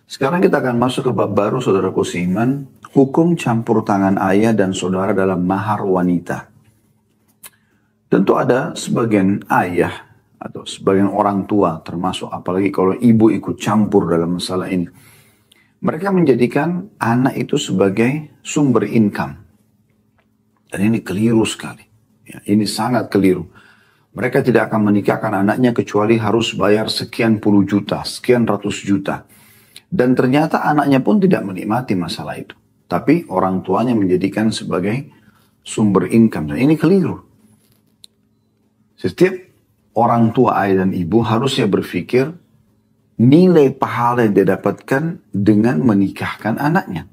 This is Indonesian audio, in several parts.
Sekarang kita akan masuk ke bab baru, saudaraku seiman, hukum campur tangan ayah dan saudara dalam mahar wanita. Tentu ada sebagian ayah atau sebagian orang tua, termasuk apalagi kalau ibu ikut campur dalam masalah ini. Mereka menjadikan anak itu sebagai sumber income. Dan ini keliru sekali. Ya, ini sangat keliru. Mereka tidak akan menikahkan anaknya kecuali harus bayar sekian puluh juta, sekian ratus juta. Dan ternyata anaknya pun tidak menikmati masalah itu. Tapi orang tuanya menjadikan sebagai sumber income. Dan ini keliru. Setiap orang tua ayah dan ibu harusnya berpikir nilai pahala yang dia dapatkan dengan menikahkan anaknya.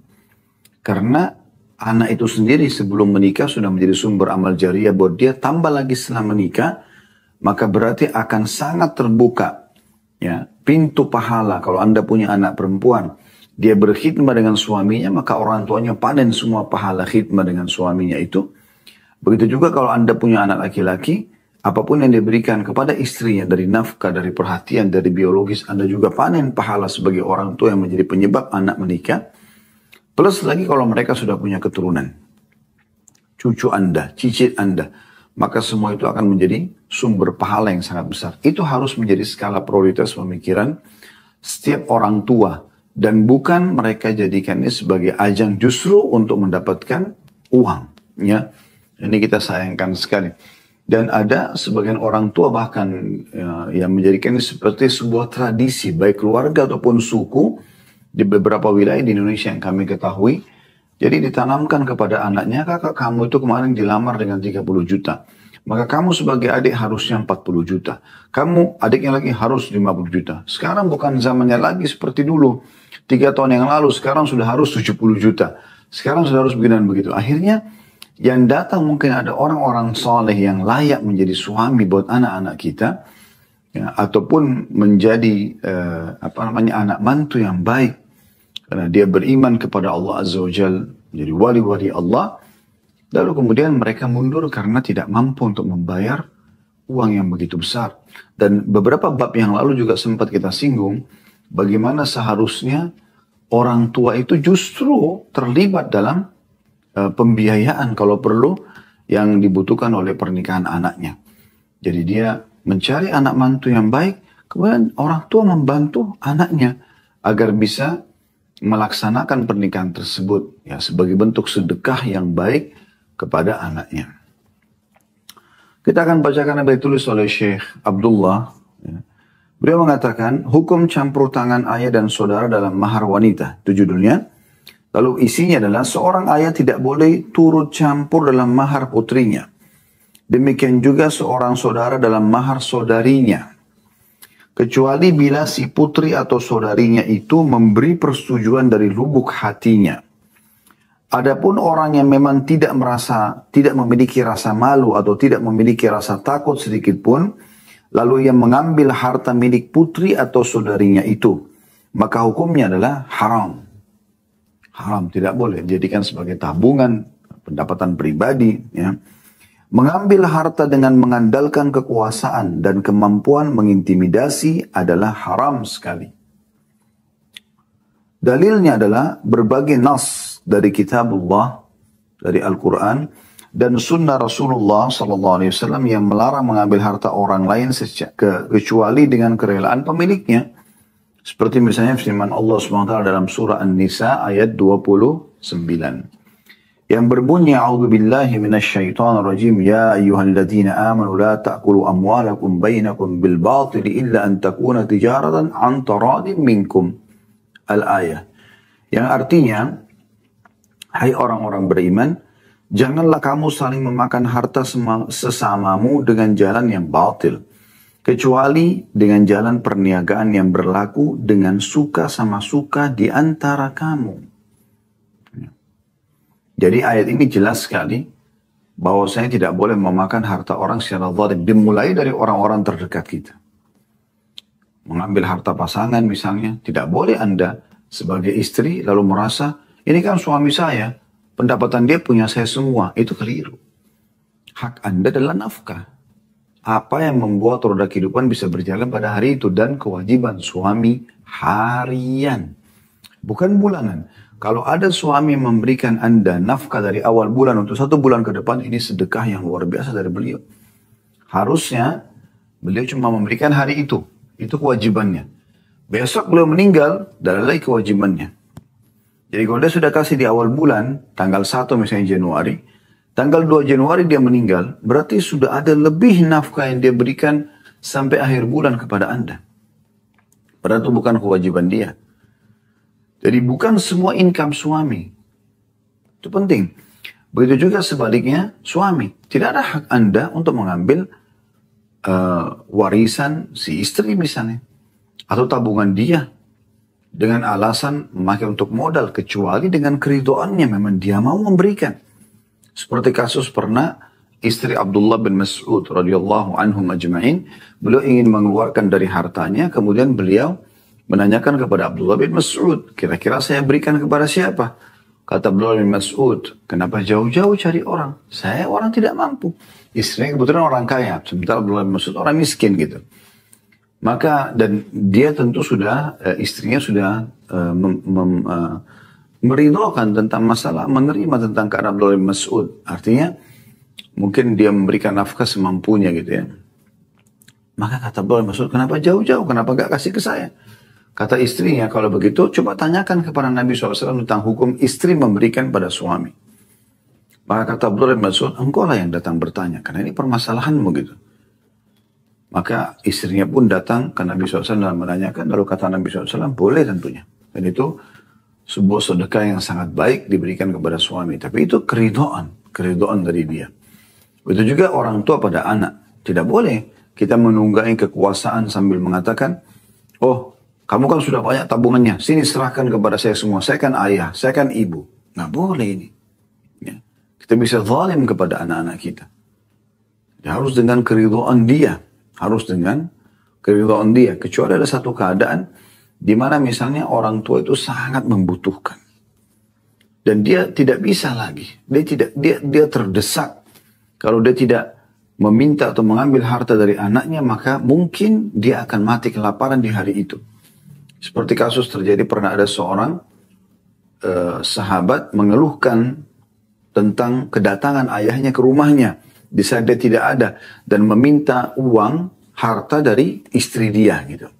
Karena anak itu sendiri sebelum menikah sudah menjadi sumber amal jariah buat dia. Tambah lagi setelah menikah, maka berarti akan sangat terbuka ya, pintu pahala. Kalau Anda punya anak perempuan, dia berkhidmat dengan suaminya, maka orang tuanya panen semua pahala khidmat dengan suaminya itu. Begitu juga kalau Anda punya anak laki-laki, apapun yang diberikan kepada istrinya dari nafkah, dari perhatian, dari biologis, Anda juga panen pahala sebagai orang tua yang menjadi penyebab anak menikah. Plus lagi kalau mereka sudah punya keturunan, cucu Anda, cicit Anda, maka semua itu akan menjadi sumber pahala yang sangat besar. Itu harus menjadi skala prioritas pemikiran setiap orang tua. Dan bukan mereka jadikan ini sebagai ajang justru untuk mendapatkan uang. Ya. Ini kita sayangkan sekali. Dan ada sebagian orang tua bahkan yang menjadikan ini seperti sebuah tradisi, baik keluarga ataupun suku, di beberapa wilayah di Indonesia yang kami ketahui. Jadi ditanamkan kepada anaknya, kakak kamu itu kemarin dilamar dengan 30 juta. Maka kamu sebagai adik harusnya 40 juta. Kamu adiknya lagi harus 50 juta. Sekarang bukan zamannya lagi seperti dulu. 3 tahun yang lalu, sekarang sudah harus 70 juta. Sekarang sudah harus begini dan begitu. Akhirnya yang datang mungkin ada orang-orang soleh yang layak menjadi suami buat anak-anak kita. Ya, ataupun menjadi anak mantu yang baik. Karena dia beriman kepada Allah Azza wa Jalla, jadi wali-wali Allah. Lalu kemudian mereka mundur karena tidak mampu untuk membayar uang yang begitu besar. Dan beberapa bab yang lalu juga sempat kita singgung, bagaimana seharusnya orang tua itu justru terlibat dalam pembiayaan kalau perlu yang dibutuhkan oleh pernikahan anaknya. Jadi dia mencari anak mantu yang baik, kemudian orang tua membantu anaknya agar bisa melaksanakan pernikahan tersebut ya sebagai bentuk sedekah yang baik kepada anaknya. Kita akan bacakan apa yang ditulis oleh Syekh Abdullah. Ya. Beliau mengatakan hukum campur tangan ayah dan saudara dalam mahar wanita, itu judulnya. Lalu isinya adalah seorang ayah tidak boleh turut campur dalam mahar putrinya. Demikian juga seorang saudara dalam mahar saudarinya. Kecuali bila si putri atau saudarinya itu memberi persetujuan dari lubuk hatinya. Adapun orang yang memang tidak memiliki rasa malu atau tidak memiliki rasa takut sedikit pun, lalu ia mengambil harta milik putri atau saudarinya itu, maka hukumnya adalah haram. Haram, tidak boleh dijadikan sebagai tabungan, pendapatan pribadi, ya. Mengambil harta dengan mengandalkan kekuasaan dan kemampuan mengintimidasi adalah haram sekali. Dalilnya adalah berbagai nas dari kitabullah, dari Al-Quran, dan sunnah Rasulullah SAW yang melarang mengambil harta orang lain kecuali dengan kerelaan pemiliknya. Seperti misalnya firman Allah SWT dalam surah An-Nisa ayat 29. Yang berbunyi a'udzubillahi minasyaitonirrajim ya ayyuhalladzina amanu la ta'kulu amwalakum bainakum bil batili illa an takuna tijaratan an taradin minkum al-ayah, yang artinya hai orang-orang beriman, janganlah kamu saling memakan harta sesamamu dengan jalan yang batil kecuali dengan jalan perniagaan yang berlaku dengan suka sama suka di antara kamu. Jadi ayat ini jelas sekali bahwa saya tidak boleh memakan harta orang secara zalim, dimulai dari orang-orang terdekat kita. Mengambil harta pasangan misalnya, tidak boleh Anda sebagai istri lalu merasa, ini kan suami saya, pendapatan dia punya saya semua, itu keliru. Hak Anda adalah nafkah. apa yang membuat roda kehidupan bisa berjalan pada hari itu, dan kewajiban suami harian, bukan bulanan. Kalau ada suami memberikan Anda nafkah dari awal bulan untuk 1 bulan ke depan, ini sedekah yang luar biasa dari beliau. Harusnya beliau cuma memberikan hari itu kewajibannya. Besok beliau meninggal, dan ada lagi kewajibannya. Jadi kalau dia sudah kasih di awal bulan, tanggal 1 misalnya Januari, tanggal 2 Januari dia meninggal, berarti sudah ada lebih nafkah yang dia berikan sampai akhir bulan kepada Anda. Padahal itu bukan kewajiban dia. Jadi bukan semua income suami. Itu penting. Begitu juga sebaliknya suami. Tidak ada hak Anda untuk mengambil warisan si istri misalnya. Atau tabungan dia. Dengan alasan memakai untuk modal. Kecuali dengan keridoannya memang dia mau memberikan. Seperti kasus pernah istri Abdullah bin Mas'ud radhiyallahu anhum ajma'in, beliau ingin mengeluarkan dari hartanya, kemudian beliau menanyakan kepada Abdullah bin Mas'ud, kira-kira saya berikan kepada siapa? Kata Abdullah bin Mas'ud, kenapa jauh-jauh cari orang? Saya orang tidak mampu. Istrinya kebetulan orang kaya, sementara Abdullah bin Mas'ud orang miskin gitu. Maka, dan dia tentu sudah, istrinya sudah meridhokan tentang masalah, menerima tentang keadaan Abdullah bin Mas'ud. Artinya, mungkin dia memberikan nafkah semampunya gitu ya. Maka kata Abdullah bin Mas'ud, kenapa jauh-jauh? Kenapa gak kasih ke saya? Kata istrinya, kalau begitu coba tanyakan kepada Nabi SAW tentang hukum istri memberikan pada suami. Maka kata Abdullah bin Mas'ud, engkau lah yang datang bertanya, karena ini permasalahanmu gitu. Maka istrinya pun datang ke Nabi SAW dan menanyakan, lalu kata Nabi SAW, boleh tentunya. Dan itu sebuah sedekah yang sangat baik diberikan kepada suami. Tapi itu keridoan dari dia. Begitu juga orang tua pada anak. Tidak boleh kita menunggangi kekuasaan sambil mengatakan, oh kamu kan sudah banyak tabungannya, sini serahkan kepada saya semua. Saya kan ayah, saya kan ibu. Nggak boleh ini. Ya. Kita bisa zalim kepada anak-anak kita. Ya, harus dengan keridoan dia. Harus dengan keridoan dia. Kecuali ada satu keadaan di mana misalnya orang tua itu sangat membutuhkan. Dan dia tidak bisa lagi. Dia terdesak. Kalau dia tidak meminta atau mengambil harta dari anaknya, maka mungkin dia akan mati kelaparan di hari itu. Seperti kasus terjadi pernah ada seorang sahabat mengeluhkan tentang kedatangan ayahnya ke rumahnya di saat dia tidak ada dan meminta uang harta dari istri dia gitu.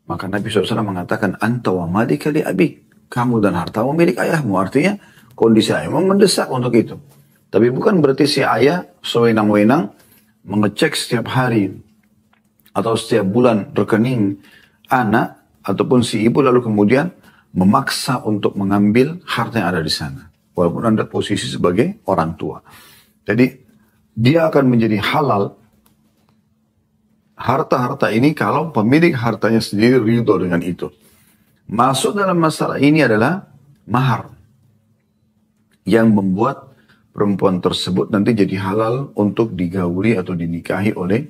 Maka Nabi SAW mengatakan, anta wa malika li abik, kamu dan hartamu milik ayahmu. Artinya kondisi ayahmu mendesak untuk itu. Tapi bukan berarti si ayah sewenang-wenang mengecek setiap hari atau setiap bulan rekening anak ataupun si ibu lalu kemudian memaksa untuk mengambil harta yang ada di sana. Walaupun Anda posisi sebagai orang tua. Jadi dia akan menjadi halal harta-harta ini kalau pemilik hartanya sendiri ridho dengan itu. Masuk dalam masalah ini adalah mahar yang membuat perempuan tersebut nanti jadi halal untuk digauli atau dinikahi oleh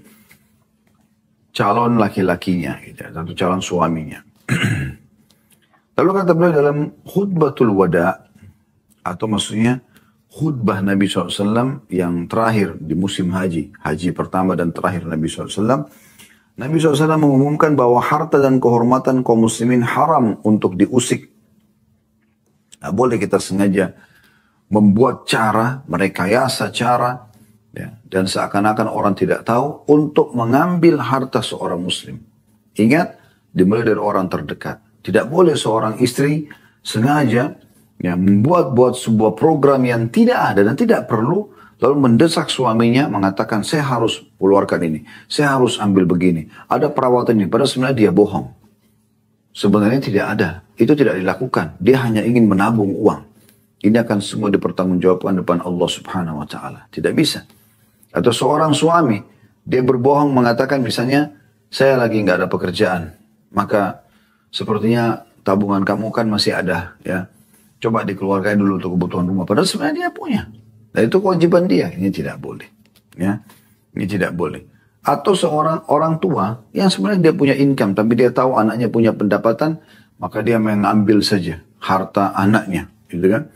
calon laki-lakinya, gitu, atau calon suaminya. Lalu kata beliau dalam khutbatul wada, atau maksudnya khutbah Nabi SAW yang terakhir di musim haji pertama dan terakhir Nabi SAW, Nabi SAW mengumumkan bahwa harta dan kehormatan kaum muslimin haram untuk diusik. Nah, boleh kita sengaja membuat cara, merekayasa cara, ya, dan seakan-akan orang tidak tahu untuk mengambil harta seorang muslim. Ingat, dimulai dari orang terdekat. Tidak boleh seorang istri sengaja ya, membuat sebuah program yang tidak ada dan tidak perlu, lalu mendesak suaminya mengatakan, saya harus keluarkan ini, saya harus ambil begini, ada perawatan ini, padahal sebenarnya dia bohong. Sebenarnya tidak ada, itu tidak dilakukan. Dia hanya ingin menabung uang. Ini akan semua dipertanggungjawabkan depan Allah Subhanahu wa Ta'ala. Tidak bisa. Atau seorang suami, dia berbohong mengatakan misalnya, saya lagi nggak ada pekerjaan, maka sepertinya tabungan kamu kan masih ada, ya. Coba dikeluarkan dulu untuk kebutuhan rumah. Padahal sebenarnya dia punya. Dan itu kewajiban dia. Ini tidak boleh. Ya, ini tidak boleh. Atau seorang orang tua yang sebenarnya dia punya income, tapi dia tahu anaknya punya pendapatan, maka dia mengambil saja harta anaknya, gitu kan?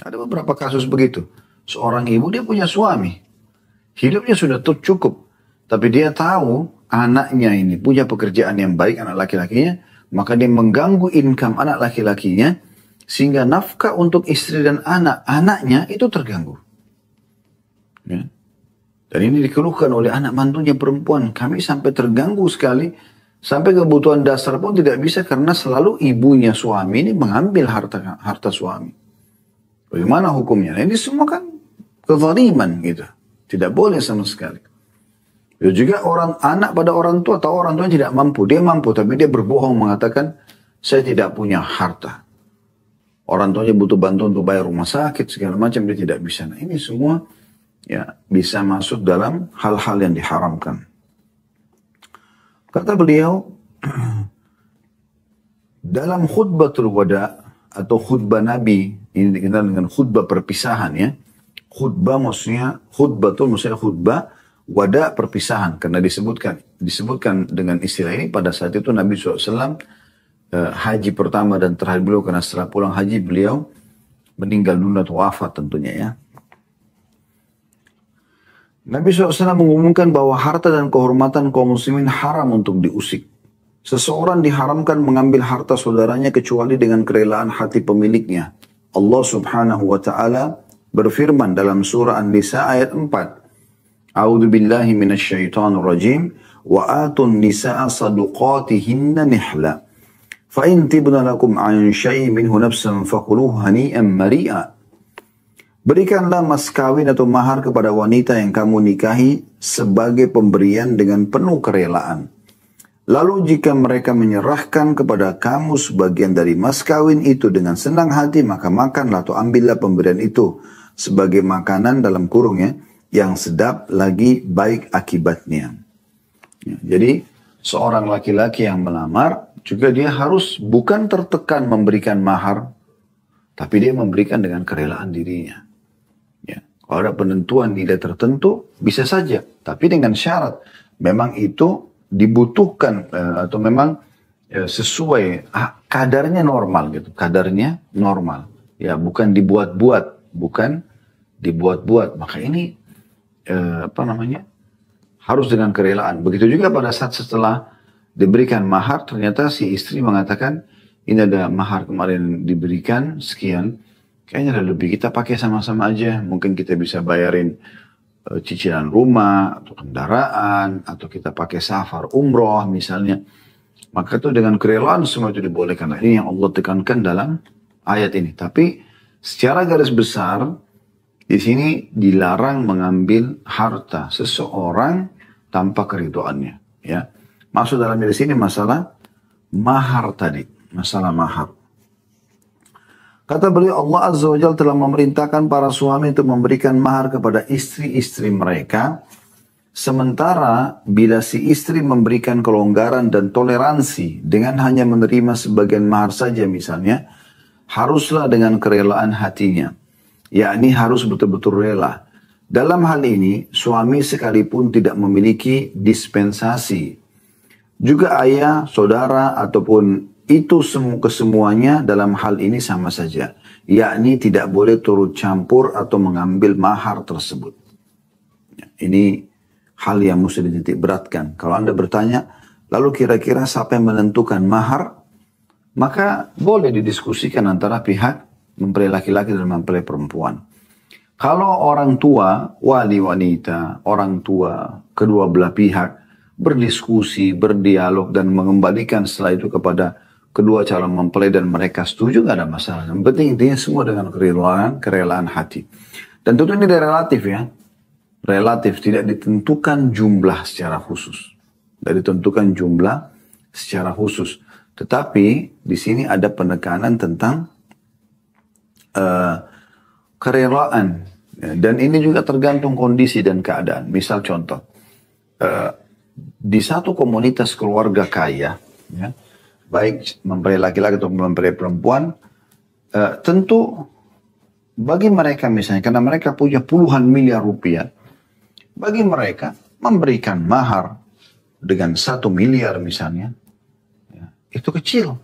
Ada beberapa kasus begitu. Seorang ibu dia punya suami, hidupnya sudah cukup, Tapi dia tahu anaknya ini punya pekerjaan yang baik, anak laki-lakinya, maka dia mengganggu income anak laki-lakinya, sehingga nafkah untuk istri dan anak-anaknya itu terganggu. Ya. Dan ini dikeluhkan oleh anak mantunya perempuan. Kami sampai terganggu sekali. Sampai kebutuhan dasar pun tidak bisa karena selalu ibunya suami ini mengambil harta suami. Bagaimana hukumnya? Nah, ini semua kan kezaliman gitu. Tidak boleh sama sekali. Ya juga anak pada orang tua atau orang tua tidak mampu. Dia mampu tapi dia berbohong mengatakan saya tidak punya harta. Orang tuanya butuh bantuan untuk bayar rumah sakit segala macam dia tidak bisa. Nah, ini semua ya bisa masuk dalam hal-hal yang diharamkan. Kata beliau dalam khutbatul wada atau khutbah Nabi ini dikenal dengan khutbah perpisahan ya. Khutbah maksudnya khutbah wada perpisahan karena disebutkan dengan istilah ini pada saat itu Nabi SAW haji pertama dan terakhir beliau karena setelah pulang haji beliau meninggal dunia atau wafat tentunya ya. Nabi SAW mengumumkan bahwa harta dan kehormatan kaum muslimin haram untuk diusik. Seseorang diharamkan mengambil harta saudaranya kecuali dengan kerelaan hati pemiliknya. Allah Subhanahu wa taala berfirman dalam surah An-Nisa ayat 4. A'udzu billahi minasyaitonir rajim wa atun nisaa saduqatihinna nihla. Fa in tibna lakum 'an syai'in minhu nafsan fakuluhu hani'an mari'a. Berikanlah mas kawin atau mahar kepada wanita yang kamu nikahi sebagai pemberian dengan penuh kerelaan. Lalu jika mereka menyerahkan kepada kamu sebagian dari mas kawin itu dengan senang hati, maka makanlah atau ambillah pemberian itu sebagai makanan dalam kurung ya, yang sedap lagi baik akibatnya. Ya, jadi seorang laki-laki yang melamar juga dia harus bukan tertekan memberikan mahar, tapi dia memberikan dengan kerelaan dirinya. Ya, kalau ada penentuan nilai tertentu bisa saja, tapi dengan syarat memang itu dibutuhkan atau memang sesuai kadarnya normal gitu, kadarnya normal. Ya, bukan dibuat-buat, Maka ini harus dengan kerelaan. Begitu juga pada saat setelah diberikan mahar, ternyata si istri mengatakan, ini ada mahar kemarin diberikan, sekian, kayaknya ada lebih, kita pakai sama-sama aja, mungkin kita bisa bayarin cicilan rumah, atau kendaraan, atau kita pakai safar umroh misalnya. Maka itu dengan kerelaan semua itu dibolehkan. Nah, ini yang Allah tekankan dalam ayat ini. Tapi secara garis besar, di sini dilarang mengambil harta seseorang tanpa keriduannya. Ya, maksud dalam di sini masalah mahar tadi, masalah mahar. Kata beliau, Allah Azza wa Jalla telah memerintahkan para suami untuk memberikan mahar kepada istri-istri mereka. Sementara bila si istri memberikan kelonggaran dan toleransi dengan hanya menerima sebagian mahar saja misalnya, haruslah dengan kerelaan hatinya. Yakni harus betul-betul rela. Dalam hal ini, suami sekalipun tidak memiliki dispensasi. Juga ayah, saudara, ataupun itu kesemuanya dalam hal ini sama saja. Yakni tidak boleh turut campur atau mengambil mahar tersebut. Ini hal yang mesti dititik beratkan. Kalau Anda bertanya, lalu kira-kira siapa yang menentukan mahar? Maka boleh didiskusikan antara pihak mempelai laki-laki dan mempelai perempuan. Kalau orang tua, wali wanita, orang tua, kedua belah pihak berdiskusi, berdialog dan mengembalikan setelah itu kepada kedua calon mempelai dan mereka setuju, gak ada masalah. Yang penting intinya semua dengan kerelaan hati. Dan tentu ini relatif ya. Relatif, tidak ditentukan jumlah secara khusus. Tidak ditentukan jumlah secara khusus. Tetapi di sini ada penekanan tentang kerelaan. Dan ini juga tergantung kondisi dan keadaan. Misal contoh, di satu komunitas keluarga kaya, ya, baik mempelai laki-laki atau mempelai perempuan, tentu bagi mereka misalnya, karena mereka punya puluhan miliar rupiah, bagi mereka memberikan mahar dengan 1 miliar misalnya, ya, itu kecil.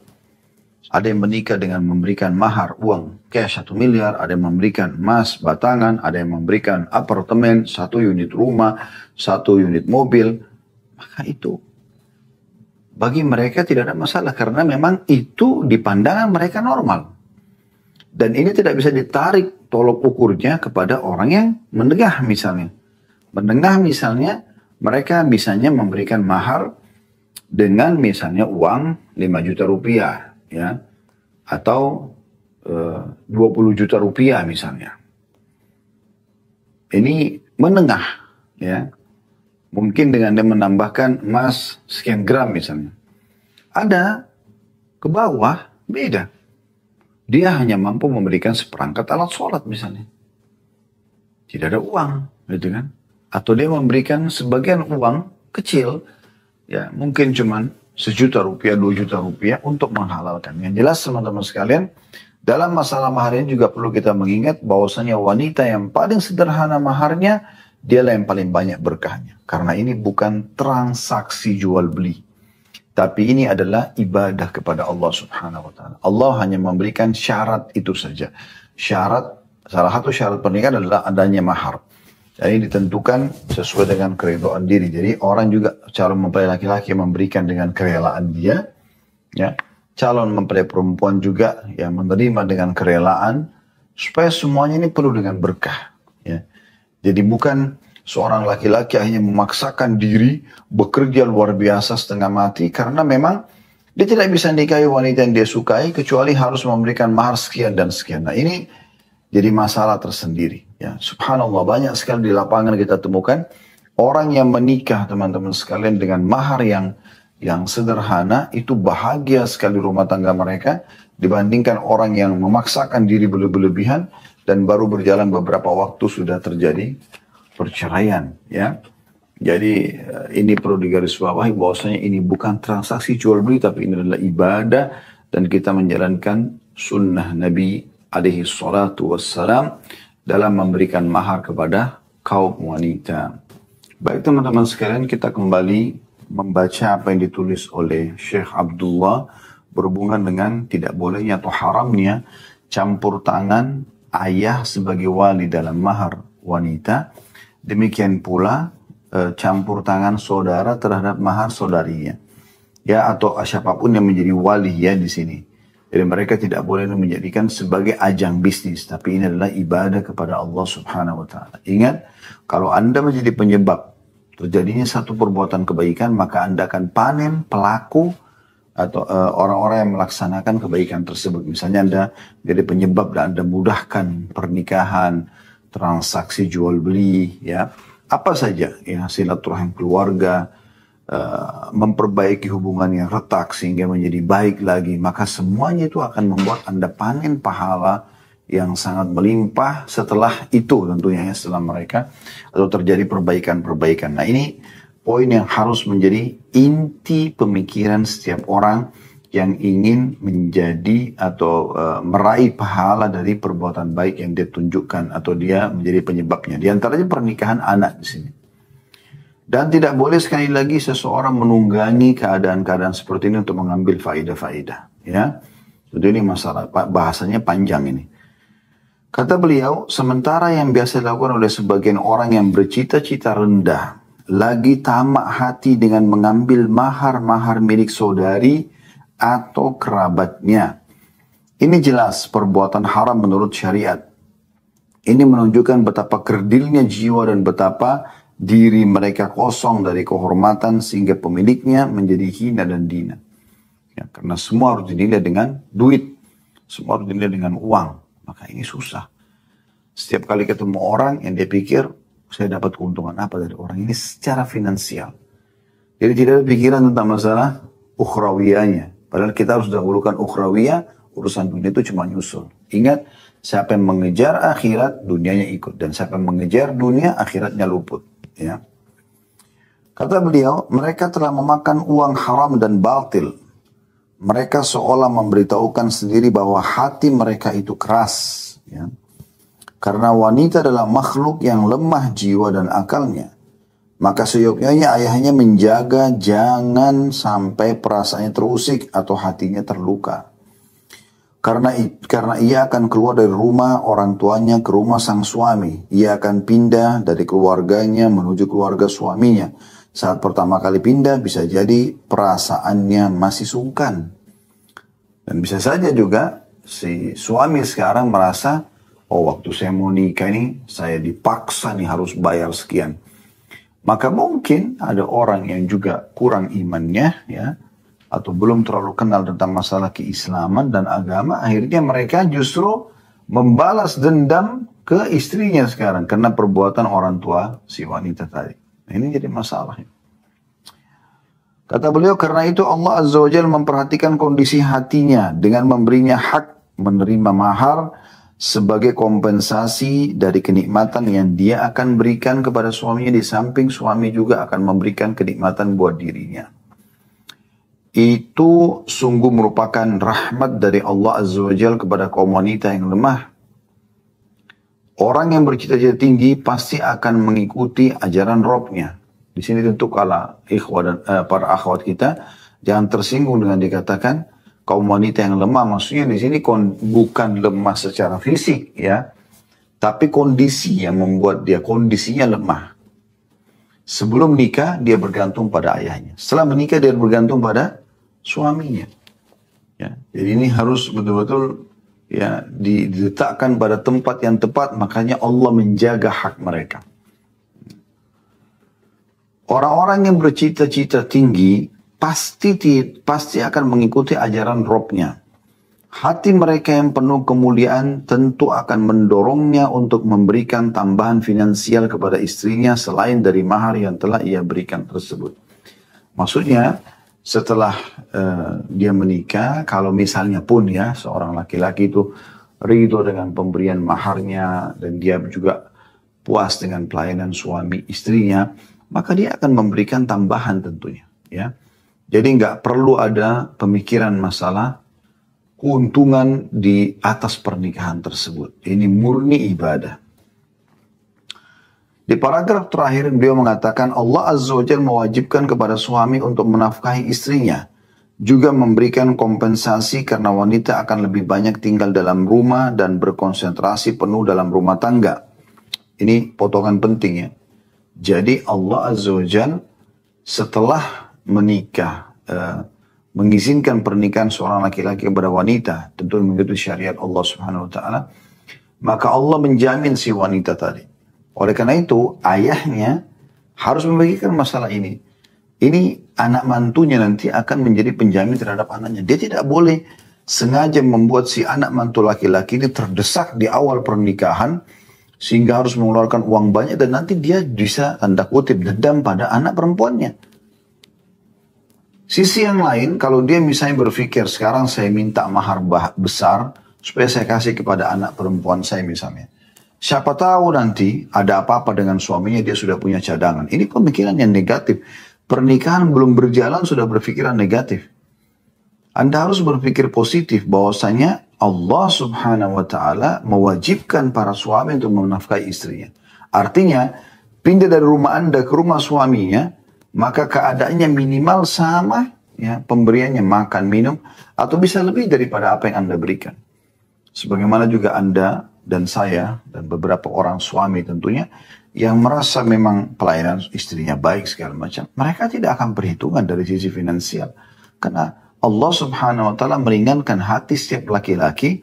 Ada yang menikah dengan memberikan mahar uang cash 1 miliar, ada yang memberikan emas batangan, ada yang memberikan apartemen, 1 unit rumah, 1 unit mobil. Maka itu bagi mereka tidak ada masalah karena memang itu di pandangan mereka normal. Dan ini tidak bisa ditarik tolok ukurnya kepada orang yang menengah misalnya. Menengah misalnya mereka misalnya memberikan mahar dengan misalnya uang 5 juta rupiah. Ya, atau 20 juta rupiah misalnya. Ini menengah, ya. Mungkin dengan dia menambahkan emas sekian gram misalnya. Ada ke bawah beda. Dia hanya mampu memberikan seperangkat alat sholat misalnya. Tidak ada uang, gitu kan? Atau dia memberikan sebagian uang kecil, ya mungkin cuman 1 juta rupiah, 2 juta rupiah untuk menghalalkan. Yang jelas teman-teman sekalian, dalam masalah mahar ini juga perlu kita mengingat bahwasanya wanita yang paling sederhana maharnya, dialah yang paling banyak berkahnya. Karena ini bukan transaksi jual beli. Tapi ini adalah ibadah kepada Allah subhanahu wa ta'ala. Allah hanya memberikan syarat itu saja. Salah satu syarat pernikahan adalah adanya mahar. Jadi ditentukan sesuai dengan keridhaan diri. Jadi orang juga calon mempelai laki-laki memberikan dengan kerelaan dia. Ya. Calon mempelai perempuan juga yang menerima dengan kerelaan. Supaya semuanya ini penuh dengan berkah. Ya. Jadi bukan seorang laki-laki hanya memaksakan diri bekerja luar biasa setengah mati. Karena memang dia tidak bisa nikahi wanita yang dia sukai kecuali harus memberikan mahar sekian dan sekian. Nah ini jadi masalah tersendiri. Ya, subhanallah banyak sekali di lapangan kita temukan orang yang menikah teman-teman sekalian dengan mahar yang sederhana itu bahagia sekali rumah tangga mereka dibandingkan orang yang memaksakan diri berlebihan dan baru berjalan beberapa waktu sudah terjadi perceraian. Ya, jadi ini perlu digarisbawahi bahwasanya ini bukan transaksi jual beli tapi ini adalah ibadah dan kita menjalankan sunnah Nabi alaihi salatu wassalam dalam memberikan mahar kepada kaum wanita. Baik teman-teman sekalian, kita kembali membaca apa yang ditulis oleh Syekh Abdullah berhubungan dengan tidak bolehnya atau haramnya campur tangan ayah sebagai wali dalam mahar wanita. Demikian pula campur tangan saudara terhadap mahar saudarinya. Ya, atau siapapun yang menjadi wali ya di sini. Jadi mereka tidak boleh menjadikan sebagai ajang bisnis. Tapi ini adalah ibadah kepada Allah subhanahu wa ta'ala. Ingat, kalau Anda menjadi penyebab terjadinya satu perbuatan kebaikan, maka Anda akan panen pelaku atau orang-orang yang melaksanakan kebaikan tersebut. Misalnya Anda jadi penyebab dan Anda mudahkan pernikahan, transaksi jual beli, ya apa saja, ya silaturahim keluarga, memperbaiki hubungan yang retak sehingga menjadi baik lagi, maka semuanya itu akan membuat Anda panen pahala yang sangat melimpah setelah itu tentunya ya, setelah mereka atau terjadi perbaikan-perbaikan. Nah ini poin yang harus menjadi inti pemikiran setiap orang yang ingin menjadi atau meraih pahala dari perbuatan baik yang dia tunjukkan atau dia menjadi penyebabnya. Di antaranya pernikahan anak di sini. Dan tidak boleh sekali lagi seseorang menunggangi keadaan-keadaan seperti ini untuk mengambil faidah-faidah. Ya, jadi ini masalah bahasanya panjang ini. Kata beliau, sementara yang biasa dilakukan oleh sebagian orang yang bercita-cita rendah, lagi tamak hati dengan mengambil mahar-mahar milik saudari atau kerabatnya. Ini jelas perbuatan haram menurut syariat. Ini menunjukkan betapa kerdilnya jiwa dan betapa diri mereka kosong dari kehormatan sehingga pemiliknya menjadi hina dan dina. Ya, karena semua harus dinilai dengan duit. Semua harus dinilai dengan uang. Maka ini susah. Setiap kali ketemu orang yang dia pikir, saya dapat keuntungan apa dari orang ini secara finansial. Jadi tidak ada pikiran tentang masalah ukhrawiyahnya. Padahal kita harus dahulukan ukhrawiyah, urusan dunia itu cuma nyusul. Ingat, siapa yang mengejar akhirat, dunianya ikut. Dan siapa yang mengejar dunia, akhiratnya luput. Ya. Kata beliau, mereka telah memakan uang haram dan batil. Mereka seolah memberitahukan sendiri bahwa hati mereka itu keras. Ya. Karena wanita adalah makhluk yang lemah jiwa dan akalnya. Maka seyogyanya ayahnya menjaga jangan sampai perasaannya terusik atau hatinya terluka. Karena ia akan keluar dari rumah orang tuanya ke rumah sang suami. Ia akan pindah dari keluarganya menuju keluarga suaminya. Saat pertama kali pindah bisa jadi perasaannya masih sungkan. Dan bisa saja juga si suami sekarang merasa, oh waktu saya mau nikah ini saya dipaksa nih harus bayar sekian. Maka mungkin ada orang yang juga kurang imannya ya, atau belum terlalu kenal tentang masalah keislaman dan agama, akhirnya mereka justru membalas dendam ke istrinya sekarang karena perbuatan orang tua si wanita tadi. Nah, ini jadi masalah. Kata beliau, karena itu Allah Azza wa Jalla memperhatikan kondisi hatinya dengan memberinya hak menerima mahar sebagai kompensasi dari kenikmatan yang dia akan berikan kepada suaminya, di samping suami juga akan memberikan kenikmatan buat dirinya. Itu sungguh merupakan rahmat dari Allah Azza wa Jalla kepada kaum wanita yang lemah. Orang yang bercita-cita tinggi pasti akan mengikuti ajaran Robnya. Di sini tentu kalau para akhwat kita jangan tersinggung dengan dikatakan kaum wanita yang lemah. Maksudnya di sini bukan lemah secara fisik ya, tapi kondisi yang membuat dia kondisinya lemah. Sebelum nikah dia bergantung pada ayahnya. Setelah menikah dia bergantung pada suaminya. Ya, jadi ini harus betul-betul ya diletakkan pada tempat yang tepat. Makanya Allah menjaga hak mereka. Orang-orang yang bercita-cita tinggi pasti akan mengikuti ajaran Robnya. Hati mereka yang penuh kemuliaan tentu akan mendorongnya untuk memberikan tambahan finansial kepada istrinya selain dari mahar yang telah ia berikan tersebut. Maksudnya setelah dia menikah, kalau misalnya pun ya seorang laki-laki itu ridho dengan pemberian maharnya dan dia juga puas dengan pelayanan suami istrinya, maka dia akan memberikan tambahan tentunya. Ya, jadi nggak perlu ada pemikiran masalah keuntungan di atas pernikahan tersebut. Ini murni ibadah. Di paragraf terakhir beliau mengatakan Allah Azza wa Jalla mewajibkan kepada suami untuk menafkahi istrinya, juga memberikan kompensasi karena wanita akan lebih banyak tinggal dalam rumah dan berkonsentrasi penuh dalam rumah tangga. Ini potongan penting ya. Jadi Allah Azza wa Jalla setelah menikah, mengizinkan pernikahan seorang laki-laki kepada wanita, tentu mengikuti syariat Allah Subhanahu wa taala, maka Allah menjamin si wanita tadi. Oleh karena itu, ayahnya harus membagikan masalah ini. Ini anak mantunya nanti akan menjadi penjamin terhadap anaknya. Dia tidak boleh sengaja membuat si anak mantu laki-laki ini terdesak di awal pernikahan sehingga harus mengeluarkan uang banyak dan nanti dia bisa tanda kutip dendam pada anak perempuannya. Sisi yang lain, kalau dia misalnya berpikir sekarang saya minta mahar besar supaya saya kasih kepada anak perempuan saya misalnya. Siapa tahu nanti ada apa-apa dengan suaminya, dia sudah punya cadangan. Ini pemikiran yang negatif. Pernikahan belum berjalan sudah berpikiran negatif. Anda harus berpikir positif bahwasanya Allah Subhanahu wa taala mewajibkan para suami untuk menafkahi istrinya. Artinya, pindah dari rumah Anda ke rumah suaminya, maka keadaannya minimal sama ya, pemberiannya makan, minum, atau bisa lebih daripada apa yang Anda berikan. Sebagaimana juga Anda dan saya dan beberapa orang suami tentunya yang merasa memang pelayanan istrinya baik segala macam, mereka tidak akan perhitungan dari sisi finansial. Karena Allah Subhanahu wa taala meringankan hati setiap laki-laki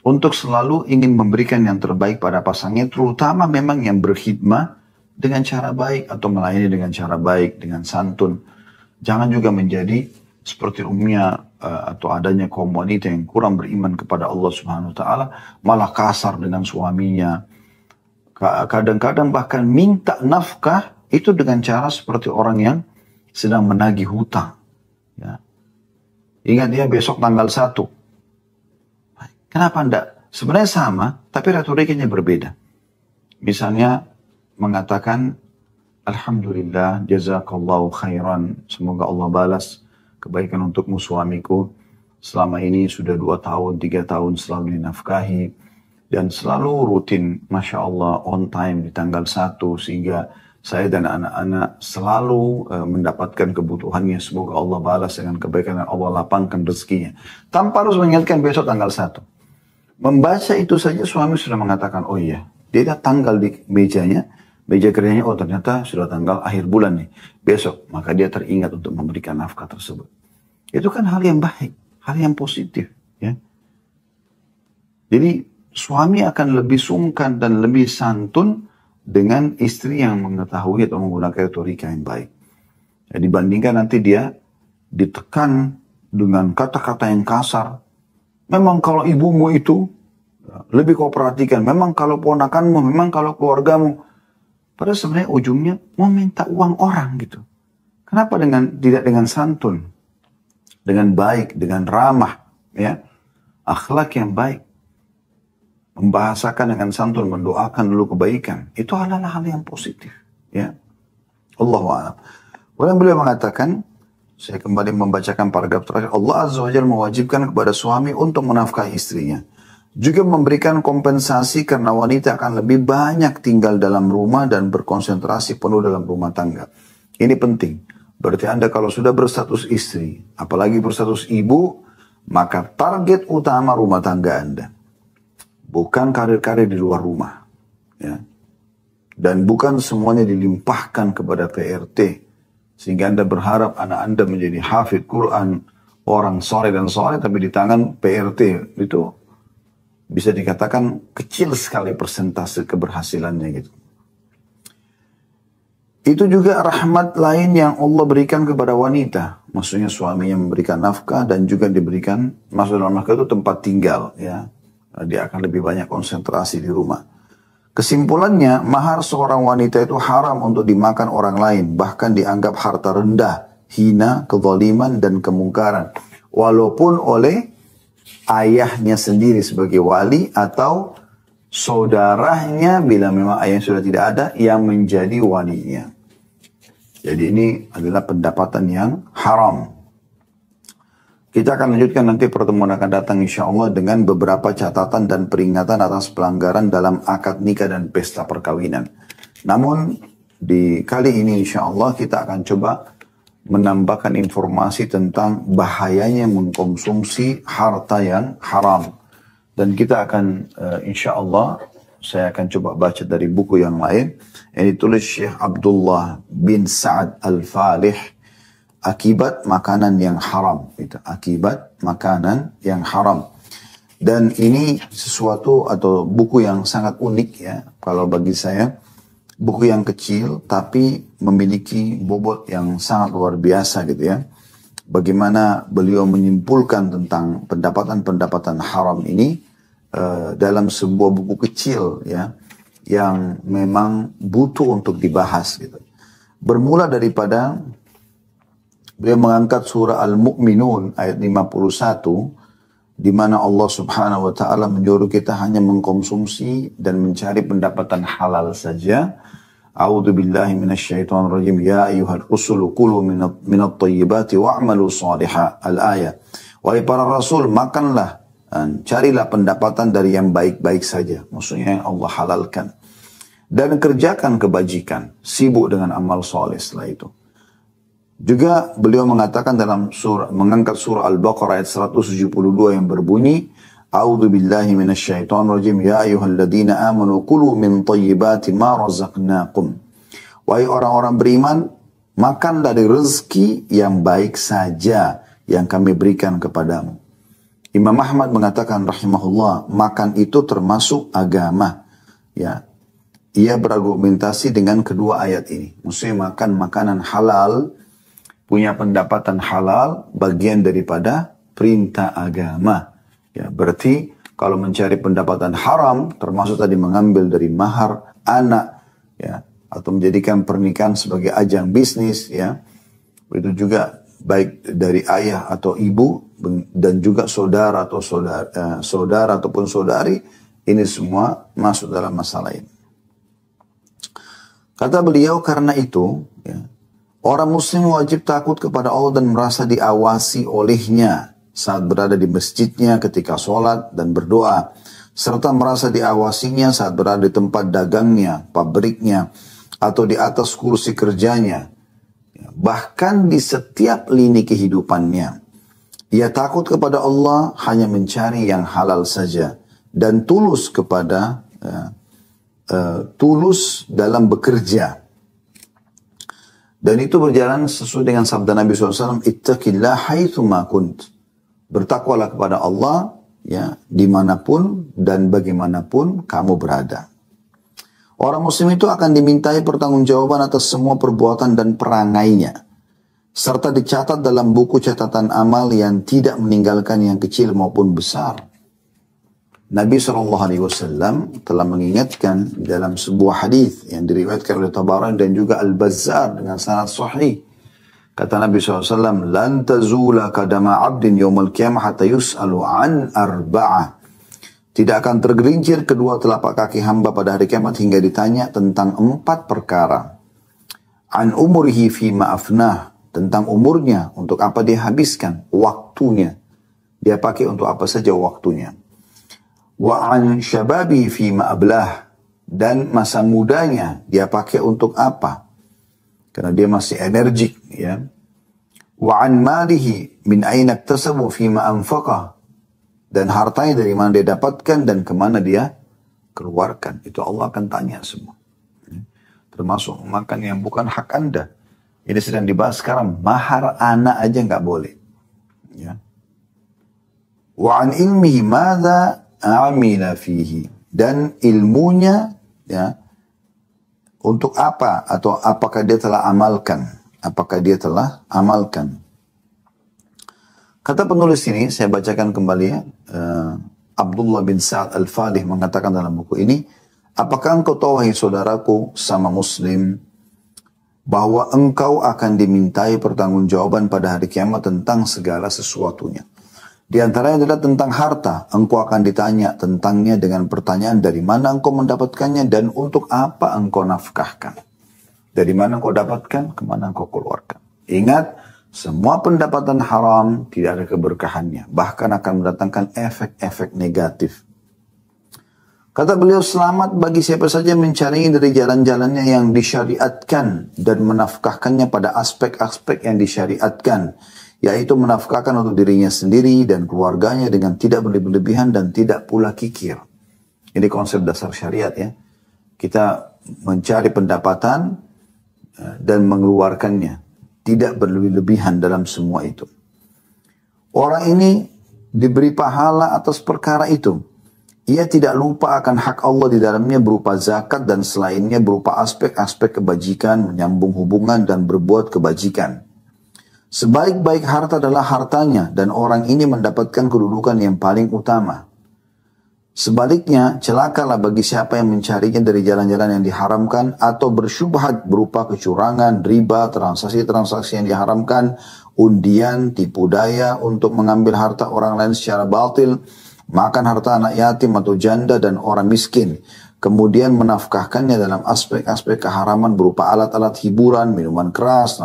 untuk selalu ingin memberikan yang terbaik pada pasangnya, terutama memang yang berkhidmah dengan cara baik atau melayani dengan cara baik, dengan santun. Jangan juga menjadi seperti umumnya atau adanya kaum wanita yang kurang beriman kepada Allah Subhanahu wa taala, malah kasar dengan suaminya. Kadang-kadang bahkan minta nafkah itu dengan cara seperti orang yang sedang menagih hutang. Ya. Ingat dia besok tanggal 1. Kenapa enggak? Sebenarnya sama, tapi retorikanya berbeda. Misalnya mengatakan, Alhamdulillah, jazakallahu khairan. Semoga Allah balas kebaikan untukmu suamiku. Selama ini sudah 2 tahun, 3 tahun selalu dinafkahi. Dan selalu rutin, Masya Allah, on time di tanggal 1. Sehingga saya dan anak-anak selalu mendapatkan kebutuhannya. Semoga Allah balas dengan kebaikan dan Allah lapangkan rezekinya. Tanpa harus mengingatkan besok tanggal 1. Membaca itu saja suami sudah mengatakan, oh iya. Dia lihat tanggal di mejanya, meja kerjanya, oh ternyata sudah tanggal akhir bulan nih. Besok, maka dia teringat untuk memberikan nafkah tersebut. Itu kan hal yang baik, hal yang positif. Ya. Jadi suami akan lebih sungkan dan lebih santun dengan istri yang mengetahui atau menggunakan retorika yang baik. Ya, dibandingkan nanti dia ditekan dengan kata-kata yang kasar. Memang kalau ibumu itu lebih kau perhatikan. Memang kalau ponakanmu, memang kalau keluargamu. Padahal sebenarnya ujungnya mau minta uang orang gitu. Kenapa tidak dengan santun, dengan baik, dengan ramah, ya, akhlak yang baik. Membahasakan dengan santun, mendoakan dulu kebaikan. Itu adalah hal yang positif. Ya. Allahu a'lam. Kemudian beliau mengatakan, saya kembali membacakan paragraf terakhir. Allah Azza wa Jalla mewajibkan kepada suami untuk menafkahi istrinya. Juga memberikan kompensasi karena wanita akan lebih banyak tinggal dalam rumah dan berkonsentrasi penuh dalam rumah tangga. Ini penting. Berarti Anda kalau sudah berstatus istri, apalagi berstatus ibu, maka target utama rumah tangga Anda. Bukan karir-karir di luar rumah. Ya. Dan bukan semuanya dilimpahkan kepada PRT. Sehingga Anda berharap anak Anda menjadi hafidh Quran, orang soleh dan soleh, tapi di tangan PRT. Itu bisa dikatakan kecil sekali persentase keberhasilannya gitu. Itu juga rahmat lain yang Allah berikan kepada wanita. Maksudnya suaminya memberikan nafkah dan juga diberikan, maksud dalam nafkah itu tempat tinggal. Ya. Dia akan lebih banyak konsentrasi di rumah. Kesimpulannya, mahar seorang wanita itu haram untuk dimakan orang lain. Bahkan dianggap harta rendah, hina, kezaliman, dan kemungkaran. Walaupun oleh ayahnya sendiri sebagai wali atau saudaranya bila memang ayahnya sudah tidak ada yang menjadi walinya. Jadi ini adalah pendapatan yang haram. Kita akan lanjutkan nanti pertemuan akan datang insya Allah dengan beberapa catatan dan peringatan atas pelanggaran dalam akad nikah dan pesta perkawinan. Namun di kali ini insya Allah kita akan coba menambahkan informasi tentang bahayanya mengkonsumsi harta yang haram. Dan kita akan insya Allah saya akan coba baca dari buku yang lain. Yang ditulis Syekh Abdullah bin Sa'ad Al-Falih. Akibat makanan yang haram. Itu akibat makanan yang haram. Dan ini sesuatu atau buku yang sangat unik ya. Kalau bagi saya. Buku yang kecil tapi memiliki bobot yang sangat luar biasa gitu ya. Bagaimana beliau menyimpulkan tentang pendapatan-pendapatan haram ini. Dalam sebuah buku kecil ya. Yang memang butuh untuk dibahas gitu. Bermula daripada beliau mengangkat surah Al-Mu'minun ayat 51 di mana Allah Subhanahu wa taala menyuruh kita hanya mengkonsumsi dan mencari pendapatan halal saja. A'udzu billahi minasyaitonir rajim. Ya ayyuhal rusulu kulu minat thayyibati wa'malu shalihan. Al-ayat. Wahai para rasul, makanlah dan carilah pendapatan dari yang baik-baik saja. Maksudnya yang Allah halalkan. Dan kerjakan kebajikan, sibuk dengan amal soleh setelah itu. Juga beliau mengatakan dalam mengangkat surah Al-Baqarah ayat 172 yang berbunyi, A'udzu billahi minasyaitonir rajim. Ya ayyuhalladzina amanu kulu min thayyibati ma razaqnakum. Wahai orang-orang beriman, makan dari rezeki yang baik saja yang kami berikan kepadamu. Imam Ahmad mengatakan rahimahullah, makan itu termasuk agama. Ya. Ia berargumentasi dengan kedua ayat ini. Maksudnya makan makanan halal, punya pendapatan halal, bagian daripada perintah agama. Ya, berarti kalau mencari pendapatan haram, termasuk tadi mengambil dari mahar anak, ya, atau menjadikan pernikahan sebagai ajang bisnis, ya, itu juga baik dari ayah atau ibu dan juga saudara atau saudara ataupun saudari, ini semua masuk dalam masalah ini. Kata beliau karena itu, ya, orang muslim wajib takut kepada Allah dan merasa diawasi olehnya saat berada di masjidnya ketika sholat dan berdoa. Serta merasa diawasinya saat berada di tempat dagangnya, pabriknya, atau di atas kursi kerjanya, bahkan di setiap lini kehidupannya. Ia takut kepada Allah, hanya mencari yang halal saja, dan tulus tulus dalam bekerja. Dan itu berjalan sesuai dengan sabda Nabi SAW, ittaqillah haitsu ma kunt. Bertakwalah kepada Allah, ya, dimanapun dan bagaimanapun kamu berada. Orang muslim itu akan dimintai pertanggungjawaban atas semua perbuatan dan perangainya, serta dicatat dalam buku catatan amal yang tidak meninggalkan yang kecil maupun besar. Nabi SAW telah mengingatkan dalam sebuah hadis yang diriwayatkan oleh Tabarani dan juga Al-Bazzar dengan sanad sahih. Kata Nabi SAW, "Lan tazula qadama 'abdin yawmal qiyamah hatta yus'alu an arba'ah." Tidak akan tergelincir kedua telapak kaki hamba pada hari kiamat hingga ditanya tentang 4 perkara. An umurihi fima afnah, tentang umurnya, untuk apa dia habiskan, waktunya. Dia pakai untuk apa saja waktunya. Wa an syababihi fima ablah, dan masa mudanya dia pakai untuk apa? Karena dia masih energik, ya. Wa an malihi min aina iktasabu fima anfaqah, dan hartanya dari mana dia dapatkan dan kemana dia keluarkan. Itu Allah akan tanya semua. Termasuk makan yang bukan hak Anda. Ini sedang dibahas sekarang. Mahar anak aja nggak boleh. Ya. Wa an ilmihi madza amila fihi, dan ilmunya, ya, untuk apa atau apakah dia telah amalkan. Apakah dia telah amalkan. Kata penulis ini, saya bacakan kembali ya. Abdullah bin Sa'ad Al-Falih mengatakan dalam buku ini, apakah engkau tahu, wahai saudaraku sama muslim, bahwa engkau akan dimintai pertanggungjawaban pada hari kiamat tentang segala sesuatunya. Di antaranya adalah tentang harta. Engkau akan ditanya tentangnya dengan pertanyaan, dari mana engkau mendapatkannya dan untuk apa engkau nafkahkan. Dari mana engkau dapatkan, kemana engkau keluarkan. Ingat, semua pendapatan haram tidak ada keberkahannya. Bahkan akan mendatangkan efek-efek negatif. Kata beliau, selamat bagi siapa saja mencari dari jalan-jalannya yang disyariatkan dan menafkahkannya pada aspek-aspek yang disyariatkan. Yaitu menafkahkan untuk dirinya sendiri dan keluarganya dengan tidak berlebihan dan tidak pula kikir. Ini konsep dasar syariat, ya. Kita mencari pendapatan dan mengeluarkannya. Tidak berlebihan dalam semua itu. Orang ini diberi pahala atas perkara itu. Ia tidak lupa akan hak Allah di dalamnya berupa zakat dan selainnya berupa aspek-aspek kebajikan, menyambung hubungan dan berbuat kebajikan. Sebaik-baik harta adalah hartanya dan orang ini mendapatkan kedudukan yang paling utama. Sebaliknya, celakalah bagi siapa yang mencarinya dari jalan-jalan yang diharamkan atau bersyubhat berupa kecurangan, riba, transaksi-transaksi yang diharamkan, undian, tipu daya untuk mengambil harta orang lain secara batil, makan harta anak yatim atau janda dan orang miskin, kemudian menafkahkannya dalam aspek-aspek keharaman berupa alat-alat hiburan, minuman keras,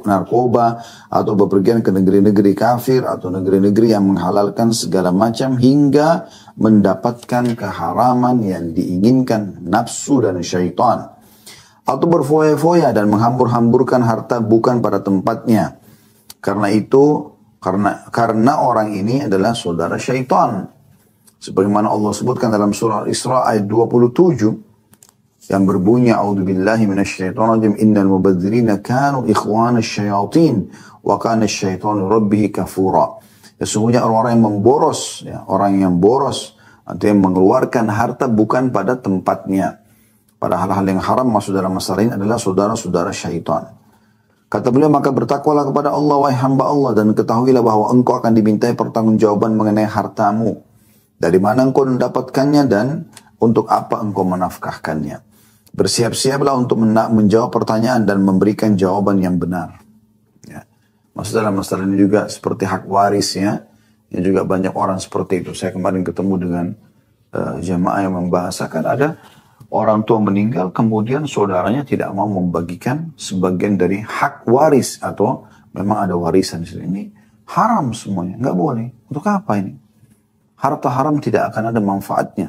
narkoba, atau bepergian ke negeri-negeri kafir atau negeri-negeri yang menghalalkan segala macam hingga mendapatkan keharaman yang diinginkan nafsu dan syaitan. Atau berfoya-foya dan menghambur-hamburkan harta bukan pada tempatnya. Karena orang ini adalah saudara syaitan. Sebagaimana Allah sebutkan dalam surah Al-Isra ayat 27 yang berbunyi, a'udzubillahi minasyaitonirrajim, innal mubadzirina kanu ikhwana syayatin wa kana asyaitanu rabbih kafura. Sesungguhnya orang-orang yang memboros, ya, orang yang boros atau yang mengeluarkan harta bukan pada tempatnya. Pada hal-hal yang haram masuk dalam masalah ini adalah saudara-saudara syaitan. Kata beliau, maka bertakwalah kepada Allah, wahai hamba Allah, dan ketahuilah bahwa engkau akan dimintai pertanggungjawaban mengenai hartamu. Dari mana engkau mendapatkannya dan untuk apa engkau menafkahkannya. Bersiap-siaplah untuk menjawab pertanyaan dan memberikan jawaban yang benar. Ya. Maksud dalam masalah ini juga seperti hak waris, ya. Yang juga banyak orang seperti itu. Saya kemarin ketemu dengan jamaah yang membahasakan ada orang tua meninggal, kemudian saudaranya tidak mau membagikan sebagian dari hak waris atau memang ada warisan di sini. Ini haram semuanya, nggak boleh. Untuk apa ini? Harta haram tidak akan ada manfaatnya.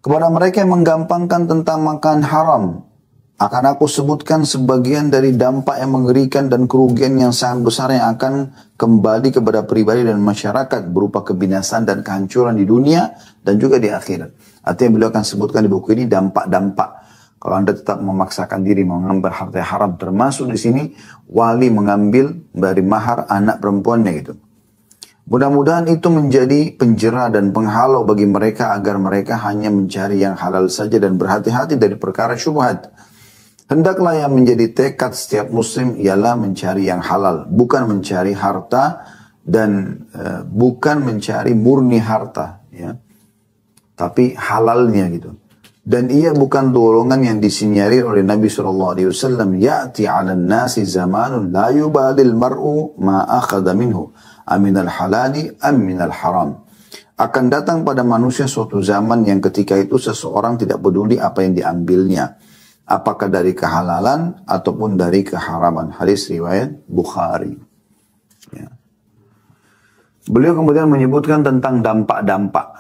Kepada mereka yang menggampangkan tentang makan haram Akan aku sebutkan sebagian dari dampak yang mengerikan dan kerugian yang sangat besar yang akan kembali kepada pribadi dan masyarakat berupa kebinasaan dan kehancuran di dunia dan juga di akhirat. Artinya beliau akan sebutkan di buku ini dampak-dampak. Kalau Anda tetap memaksakan diri mengambil harta haram, termasuk di sini wali mengambil dari mahar anak perempuannya gitu. Mudah-mudahan itu menjadi penjera dan penghalau bagi mereka agar mereka hanya mencari yang halal saja dan berhati-hati dari perkara syubhat. Hendaklah yang menjadi tekad setiap muslim ialah mencari yang halal, bukan mencari harta dan bukan mencari murni harta, ya, tapi halalnya gitu. Dan ia bukan golongan yang disinyarir oleh Nabi SAW. Ya'ti 'alan nasi zamanun la yubadil mar'u ma akhadha minhu aminal halali aminal haram. Akan datang pada manusia suatu zaman yang ketika itu seseorang tidak peduli apa yang diambilnya, apakah dari kehalalan ataupun dari keharaman. Hadis riwayat Bukhari. Ya. Beliau kemudian menyebutkan tentang dampak-dampak.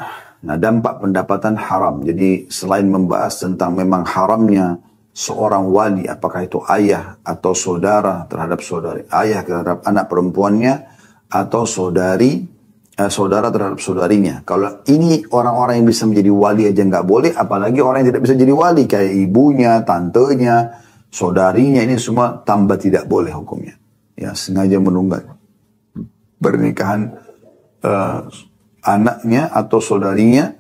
Nah, dampak pendapatan haram. Jadi selain membahas tentang memang haramnya seorang wali, apakah itu ayah atau saudara terhadap saudari, ayah terhadap anak perempuannya, atau saudara terhadap saudarinya. Kalau ini orang-orang yang bisa menjadi wali aja nggak boleh, apalagi orang yang tidak bisa jadi wali kayak ibunya, tantenya, saudarinya, ini semua tambah tidak boleh hukumnya. Ya, sengaja menunggal pernikahan anaknya atau saudarinya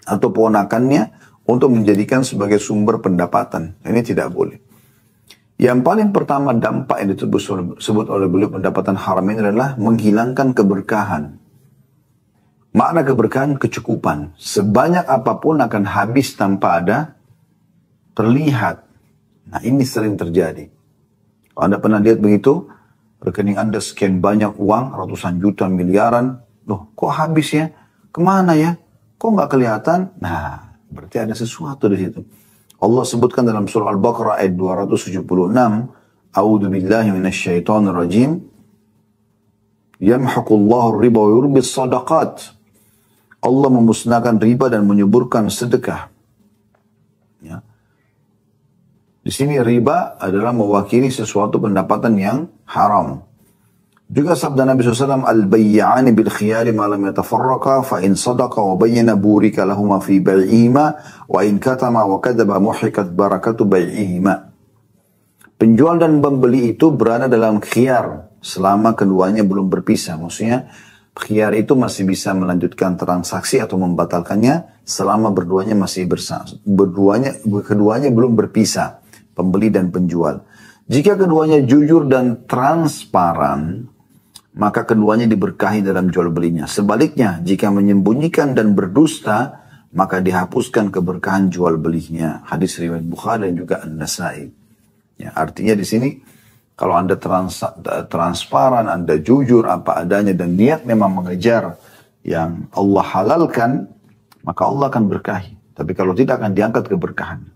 atau ponakannya untuk menjadikan sebagai sumber pendapatan. Ini tidak boleh. Yang paling pertama dampak yang disebut oleh beliau pendapatan haram ini adalah menghilangkan keberkahan. Makna keberkahan kecukupan. Sebanyak apapun akan habis tanpa ada terlihat. Nah, ini sering terjadi. Kalau Anda pernah lihat begitu, rekening Anda sekian banyak uang, ratusan juta, miliaran. Loh, kok habis ya? Kemana ya? Kok nggak kelihatan? Nah, berarti ada sesuatu di situ. Allah sebutkan dalam surah Al-Baqarah ayat 276, A'udzu billahi minasyaitonir rajim. Yamhaqullahu riba wa yurbis sadaqat. Allah memusnahkan riba dan menyuburkan sedekah. Ya. Di sini riba adalah mewakili sesuatu pendapatan yang haram. Juga sabda Nabi SAW, Al-bayya'ani bil khiyari ma lam yatafarraqa fa in sadaqa wa bayyana burika lahuma fi bai'ihima wa in katama wa kadaba muhikat barakatu bai'ihima. Penjual dan pembeli itu berada dalam khiyar selama keduanya belum berpisah. Maksudnya khiyar itu masih bisa melanjutkan transaksi atau membatalkannya selama berduanya masih bersama. Keduanya belum berpisah, pembeli dan penjual. Jika keduanya jujur dan transparan, maka keduanya diberkahi dalam jual belinya. Sebaliknya, jika menyembunyikan dan berdusta, maka dihapuskan keberkahan jual belinya. Hadis riwayat Bukhari dan juga An-Nasai. Ya, artinya di sini, kalau Anda transparan, Anda jujur apa adanya dan niat memang mengejar yang Allah halalkan, maka Allah akan berkahi. Tapi kalau tidak, akan diangkat keberkahan.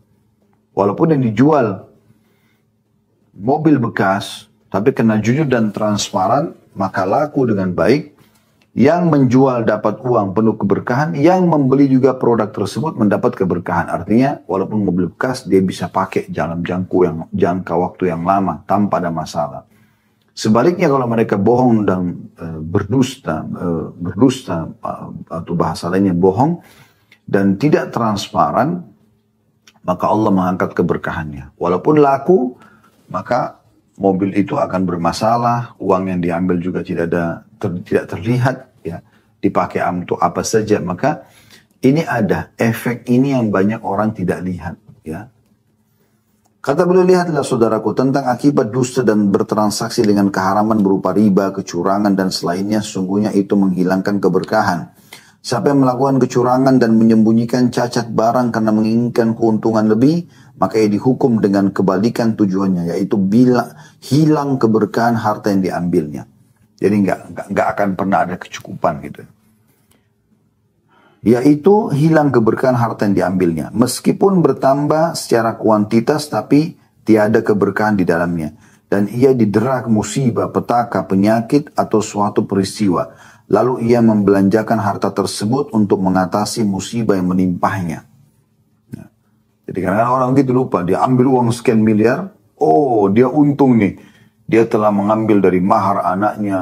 Walaupun yang dijual mobil bekas, tapi kena jujur dan transparan, maka laku dengan baik. Yang menjual dapat uang penuh keberkahan, yang membeli juga produk tersebut mendapat keberkahan. Artinya, walaupun mobil bekas, dia bisa pakai dalam jangka waktu yang lama, tanpa ada masalah. Sebaliknya kalau mereka bohong dan berdusta atau bahasa lainnya bohong, dan tidak transparan, maka Allah mengangkat keberkahannya. Walaupun laku, maka mobil itu akan bermasalah, uang yang diambil juga tidak terlihat, ya, dipakai untuk apa saja. Maka ini ada efek ini yang banyak orang tidak lihat, ya. Kata beliau, lihatlah saudaraku tentang akibat dusta dan bertransaksi dengan keharaman berupa riba, kecurangan dan selainnya, sungguhnya itu menghilangkan keberkahan. Siapa yang melakukan kecurangan dan menyembunyikan cacat barang karena menginginkan keuntungan lebih, maka ia dihukum dengan kebalikan tujuannya, yaitu bila hilang keberkahan harta yang diambilnya. Jadi nggak akan pernah ada kecukupan gitu. Yaitu hilang keberkahan harta yang diambilnya. Meskipun bertambah secara kuantitas, tapi tiada keberkahan di dalamnya. Dan ia didera musibah, petaka, penyakit atau suatu peristiwa. Lalu ia membelanjakan harta tersebut untuk mengatasi musibah yang menimpahnya. Jadi kadang-kadang orang gitu lupa, dia ambil uang sekian miliar, oh dia untung nih. Dia telah mengambil dari mahar anaknya,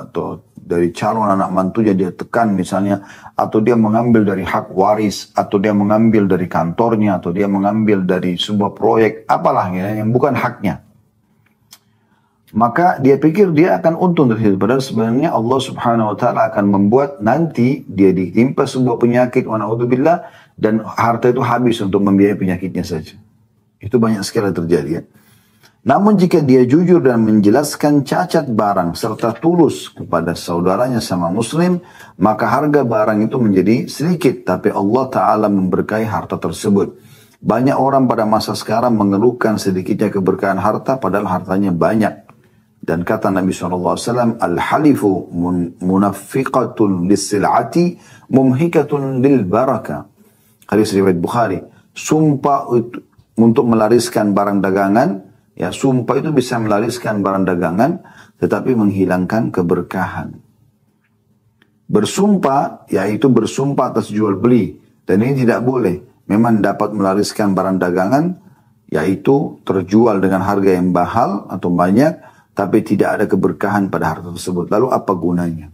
atau dari calon anak mantunya dia tekan misalnya, atau dia mengambil dari hak waris, atau dia mengambil dari kantornya, atau dia mengambil dari sebuah proyek, apalah ya, yang bukan haknya. Maka dia pikir dia akan untung dari situ. Padahal sebenarnya Allah subhanahu wa ta'ala akan membuat nanti dia ditimpa sebuah penyakit, wa na'udzubillah, dan harta itu habis untuk membiayai penyakitnya saja. Itu banyak sekali terjadi ya. Namun jika dia jujur dan menjelaskan cacat barang serta tulus kepada saudaranya sama muslim, maka harga barang itu menjadi sedikit. Tapi Allah Ta'ala memberkahi harta tersebut. Banyak orang pada masa sekarang mengeluhkan sedikitnya keberkahan harta padahal hartanya banyak. Dan kata Nabi SAW, Al-halifu munafiqatun lis-sil'ati mumhikatun lil-baraka. Hadis riwayat Bukhari. Sumpah untuk melariskan barang dagangan, ya sumpah itu bisa melariskan barang dagangan, tetapi menghilangkan keberkahan. Bersumpah, yaitu bersumpah atas jual beli. Dan ini tidak boleh. Memang dapat melariskan barang dagangan, yaitu terjual dengan harga yang mahal atau banyak, tapi tidak ada keberkahan pada harta tersebut. Lalu apa gunanya?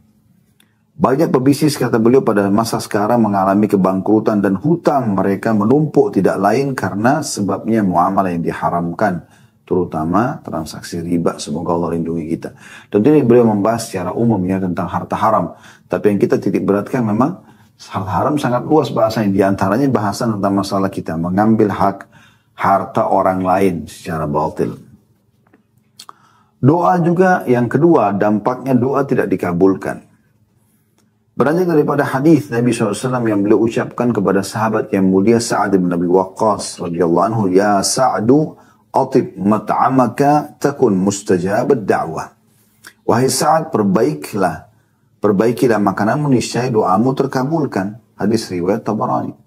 Banyak pebisnis, kata beliau, pada masa sekarang mengalami kebangkrutan dan hutang mereka menumpuk tidak lain karena sebabnya muamalah yang diharamkan, terutama transaksi riba. Semoga Allah lindungi kita. Tentu ini beliau membahas secara umum ya tentang harta haram. Tapi yang kita titik beratkan memang harta haram sangat luas bahasanya. Di antaranya bahasan tentang masalah kita mengambil hak harta orang lain secara batil. Doa juga yang kedua, dampaknya doa tidak dikabulkan. Beranjak daripada hadis Nabi SAW yang beliau ucapkan kepada sahabat yang mulia Sa'ad bin Abi Waqqas radhiyallahu anhu, Ya Sa'adu, atib mat'amaka takun mustajab ad-da'wah. Wahai Sa'ad, perbaikilah makananmu, niscaya doamu terkabulkan. Hadis riwayat Tabarani.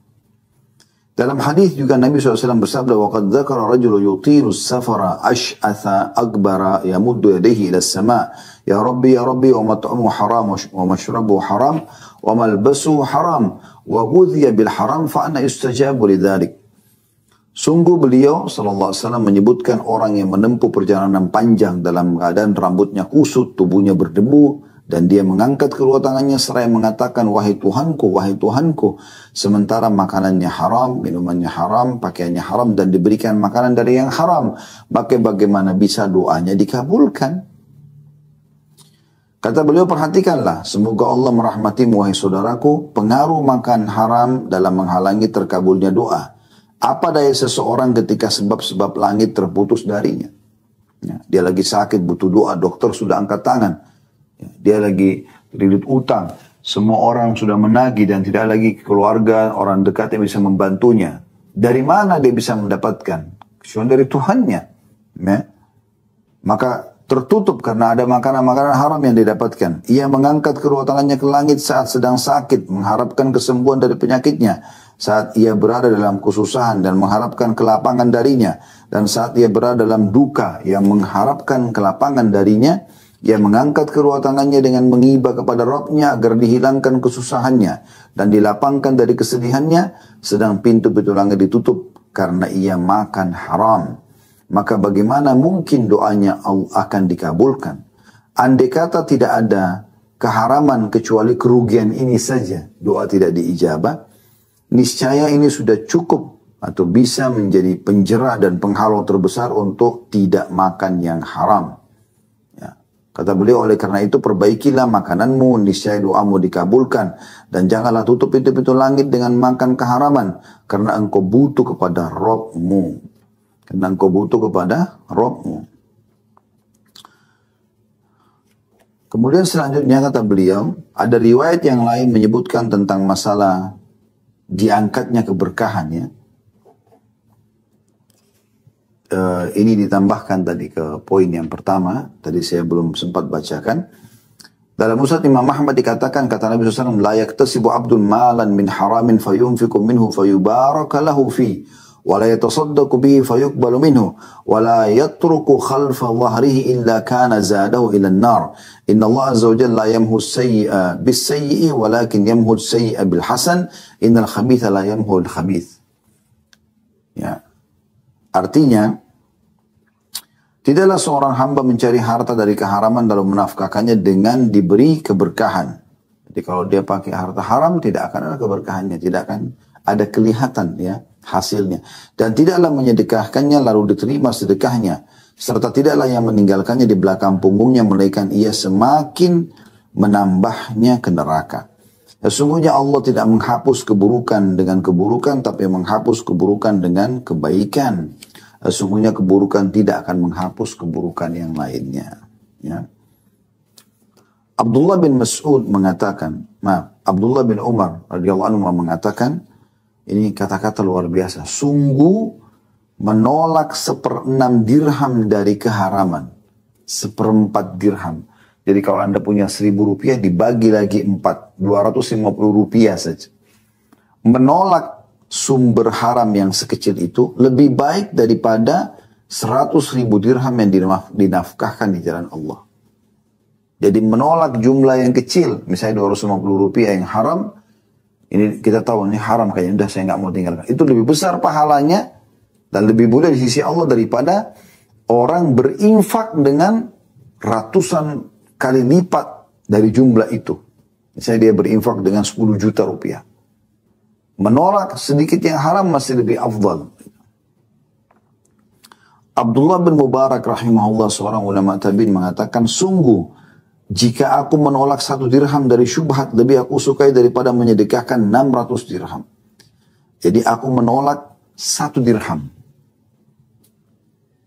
Dalam hadis juga Nabi SAW bersabda, وَقَدْ ذَكَرَ رَجُلُ يُطِيلُ السَّفَرَ أَشْأَثَ أَكْبَرَ يَمُدُّ يَدَيْهِ إِلَى السَّمَاءِ يَا رَبِّي يَا رَبِّي وَمَطْعَمُهُ حَرَامٌ وَمَشْرَبُهُ حَرَامٌ وَمَلْبَسُهُ حَرَامٌ وَغُذِيَ بِالْحَرَامِ فَأَنَّ يُسْتَجَابُ لِذَلِكَ. Sungguh beliau SAW menyebutkan orang yang menempuh perjalanan panjang dalam keadaan rambutnya kusut, tubuhnya berdebu, dan dia mengangkat kedua tangannya seraya mengatakan, wahai Tuhanku, sementara makanannya haram, minumannya haram, pakaiannya haram, dan diberikan makanan dari yang haram, maka bagaimana bisa doanya dikabulkan? Kata beliau, perhatikanlah, semoga Allah merahmatimu wahai saudaraku, pengaruh makan haram dalam menghalangi terkabulnya doa. Apa daya seseorang ketika sebab-sebab langit terputus darinya? Ya, dia lagi sakit, butuh doa, dokter sudah angkat tangan. Dia lagi kredit utang, semua orang sudah menagih dan tidak lagi keluarga, orang dekat yang bisa membantunya. Dari mana dia bisa mendapatkan? Kecuali dari Tuhannya. Ya. Maka tertutup karena ada makanan-makanan haram yang didapatkan. Ia mengangkat kedua tangannya ke langit saat sedang sakit, mengharapkan kesembuhan dari penyakitnya. Saat ia berada dalam kesusahan dan mengharapkan kelapangan darinya. Dan saat ia berada dalam duka yang mengharapkan kelapangan darinya, ia mengangkat kedua tangannya dengan mengiba kepada Rabb-nya agar dihilangkan kesusahannya dan dilapangkan dari kesedihannya, sedang pintu-pintu langit ditutup karena ia makan haram. Maka bagaimana mungkin doanya akan dikabulkan? Andai kata tidak ada keharaman kecuali kerugian ini saja, doa tidak diijabah, niscaya ini sudah cukup atau bisa menjadi penjera dan penghalau terbesar untuk tidak makan yang haram. Kata beliau, oleh karena itu perbaikilah makananmu, niscaya doamu dikabulkan. Dan janganlah tutup pintu-pintu langit dengan makan keharaman. Karena engkau butuh kepada Rabb-mu. Karena engkau butuh kepada Rabb-mu. Kemudian selanjutnya kata beliau, ada riwayat yang lain menyebutkan tentang masalah diangkatnya keberkahan ya. Ini ditambahkan tadi ke poin yang pertama, tadi saya belum sempat bacakan. Dalam Musnad Imam Ahmad dikatakan, kata Nabi SAW, la yaktasibu abdun malan min haramin fayunfiku minhu fayubaraka lahu fi, wa la yatasaddaqu bihi fayuqbalu minhu, wa la yatruku khalfa dhahrihi illa kana zadahu ila an-nar. Inna Allah azza wa jalla la yamhu as-sayyi'a bis-sayyi'i walakin yamhu as-sayyi'a bil hasan, innal khabitha la yamhu al-khabith. Ya, Artinya, tidaklah seorang hamba mencari harta dari keharaman lalu menafkahkannya dengan diberi keberkahan. Jadi kalau dia pakai harta haram, tidak akan ada keberkahannya, tidak akan ada kelihatan ya hasilnya. Dan tidaklah menyedekahkannya lalu diterima sedekahnya. Serta tidaklah yang meninggalkannya di belakang punggungnya, melainkan ia semakin menambahnya ke neraka. Sesungguhnya Allah tidak menghapus keburukan dengan keburukan, tapi menghapus keburukan dengan kebaikan. Sesungguhnya keburukan tidak akan menghapus keburukan yang lainnya. Ya. Abdullah bin Mas'ud mengatakan, Abdullah bin Umar radhiyallahu anhu mengatakan, ini kata-kata luar biasa. Sungguh menolak 1/6 dirham dari keharaman. 1/4 dirham. Jadi kalau Anda punya 1.000 rupiah dibagi lagi 4, 250 rupiah saja. Menolak sumber haram yang sekecil itu lebih baik daripada 100.000 dirham yang dinafkahkan di jalan Allah. Jadi menolak jumlah yang kecil, misalnya 250 rupiah yang haram, ini kita tahu ini haram kayaknya, udah saya nggak mau tinggalkan. Itu lebih besar pahalanya dan lebih mulia di sisi Allah daripada orang berinfak dengan ratusan kali lipat dari jumlah itu. Misalnya dia berinfak dengan 10 juta rupiah. Menolak sedikit yang haram masih lebih afdal. Abdullah bin Mubarak rahimahullah, seorang ulama tabi'in, mengatakan, sungguh jika aku menolak 1 dirham dari syubhat, lebih aku sukai daripada menyedekahkan 600 dirham. Jadi aku menolak 1 dirham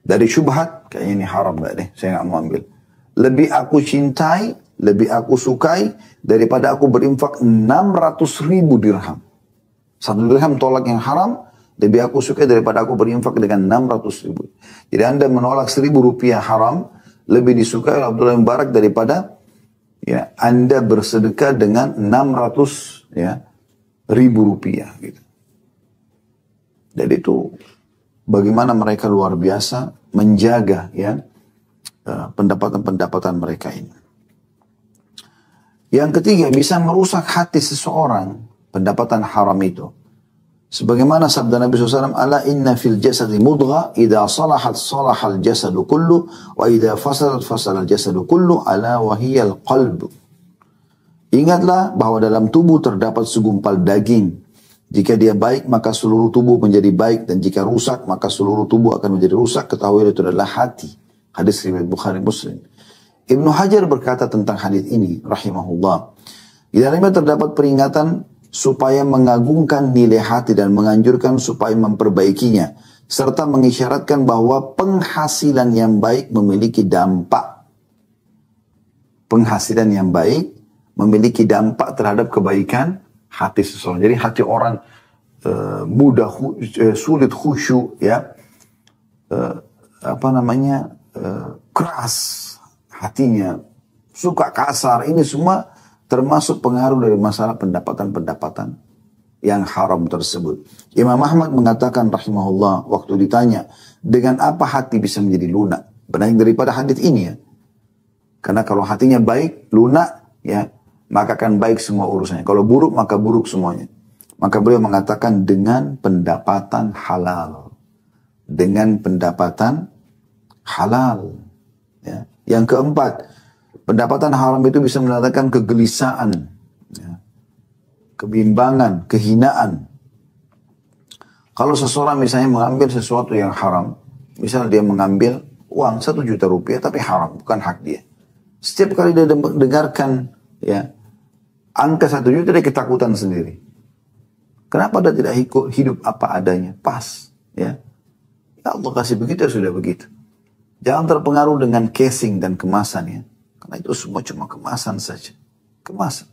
dari syubhat, kayaknya ini haram gak deh, saya gak mau ambil. Lebih aku cintai, lebih aku sukai daripada aku berinfak 600.000 dirham. 1 dirham tolak yang haram, lebih aku sukai daripada aku berinfak dengan 600.000. Jadi Anda menolak 1.000 rupiah haram, lebih disukai oleh Abdullah bin Mubarak daripada ya Anda bersedekah dengan 600 ya ribu rupiah gitu. Jadi itu bagaimana mereka luar biasa menjaga ya pendapatan-pendapatan mereka ini. Yang ketiga, bisa merusak hati seseorang pendapatan haram itu. Sebagaimana sabda Nabi SAW, ala inna fil jasadi mudgha, idha salahat salahal jasadu kullu, wa idha fasalat fasalal jasadu kullu, ala wahiyal qalbu. Ingatlah bahwa dalam tubuh terdapat segumpal daging. Jika dia baik, maka seluruh tubuh menjadi baik, dan jika rusak, maka seluruh tubuh akan menjadi rusak. Ketahui itu adalah hati. Hadis riwayat Bukhari Muslim. Ibnu Hajar berkata tentang hadis ini, rahimahullah, di dalamnya terdapat peringatan supaya mengagungkan nilai hati dan menganjurkan supaya memperbaikinya, serta mengisyaratkan bahwa penghasilan yang baik memiliki dampak. Penghasilan yang baik memiliki dampak terhadap kebaikan hati seseorang. Jadi hati orang mudah sulit khusyuk, ya, keras hatinya, suka kasar. Ini semua termasuk pengaruh dari masalah pendapatan-pendapatan yang haram tersebut. Imam Ahmad mengatakan rahimahullah, waktu ditanya, dengan apa hati bisa menjadi lunak? Benar daripada hadis ini ya. Karena kalau hatinya baik, lunak, ya, maka akan baik semua urusannya. Kalau buruk, maka buruk semuanya. Maka beliau mengatakan dengan pendapatan halal. Dengan pendapatan halal. Ya. Yang keempat, pendapatan haram itu bisa mendatangkan kegelisahan, ya, kebimbangan, kehinaan. Kalau seseorang misalnya mengambil sesuatu yang haram, misalnya dia mengambil uang 1 juta rupiah tapi haram, bukan hak dia. Setiap kali dia dengarkan ya angka 1 juta, dia ketakutan sendiri. Kenapa dia tidak hidup apa adanya? Pas. Ya, Allah kasih begitu, sudah begitu. Jangan terpengaruh dengan casing dan kemasan ya. Karena itu semua cuma kemasan saja. Kemasan.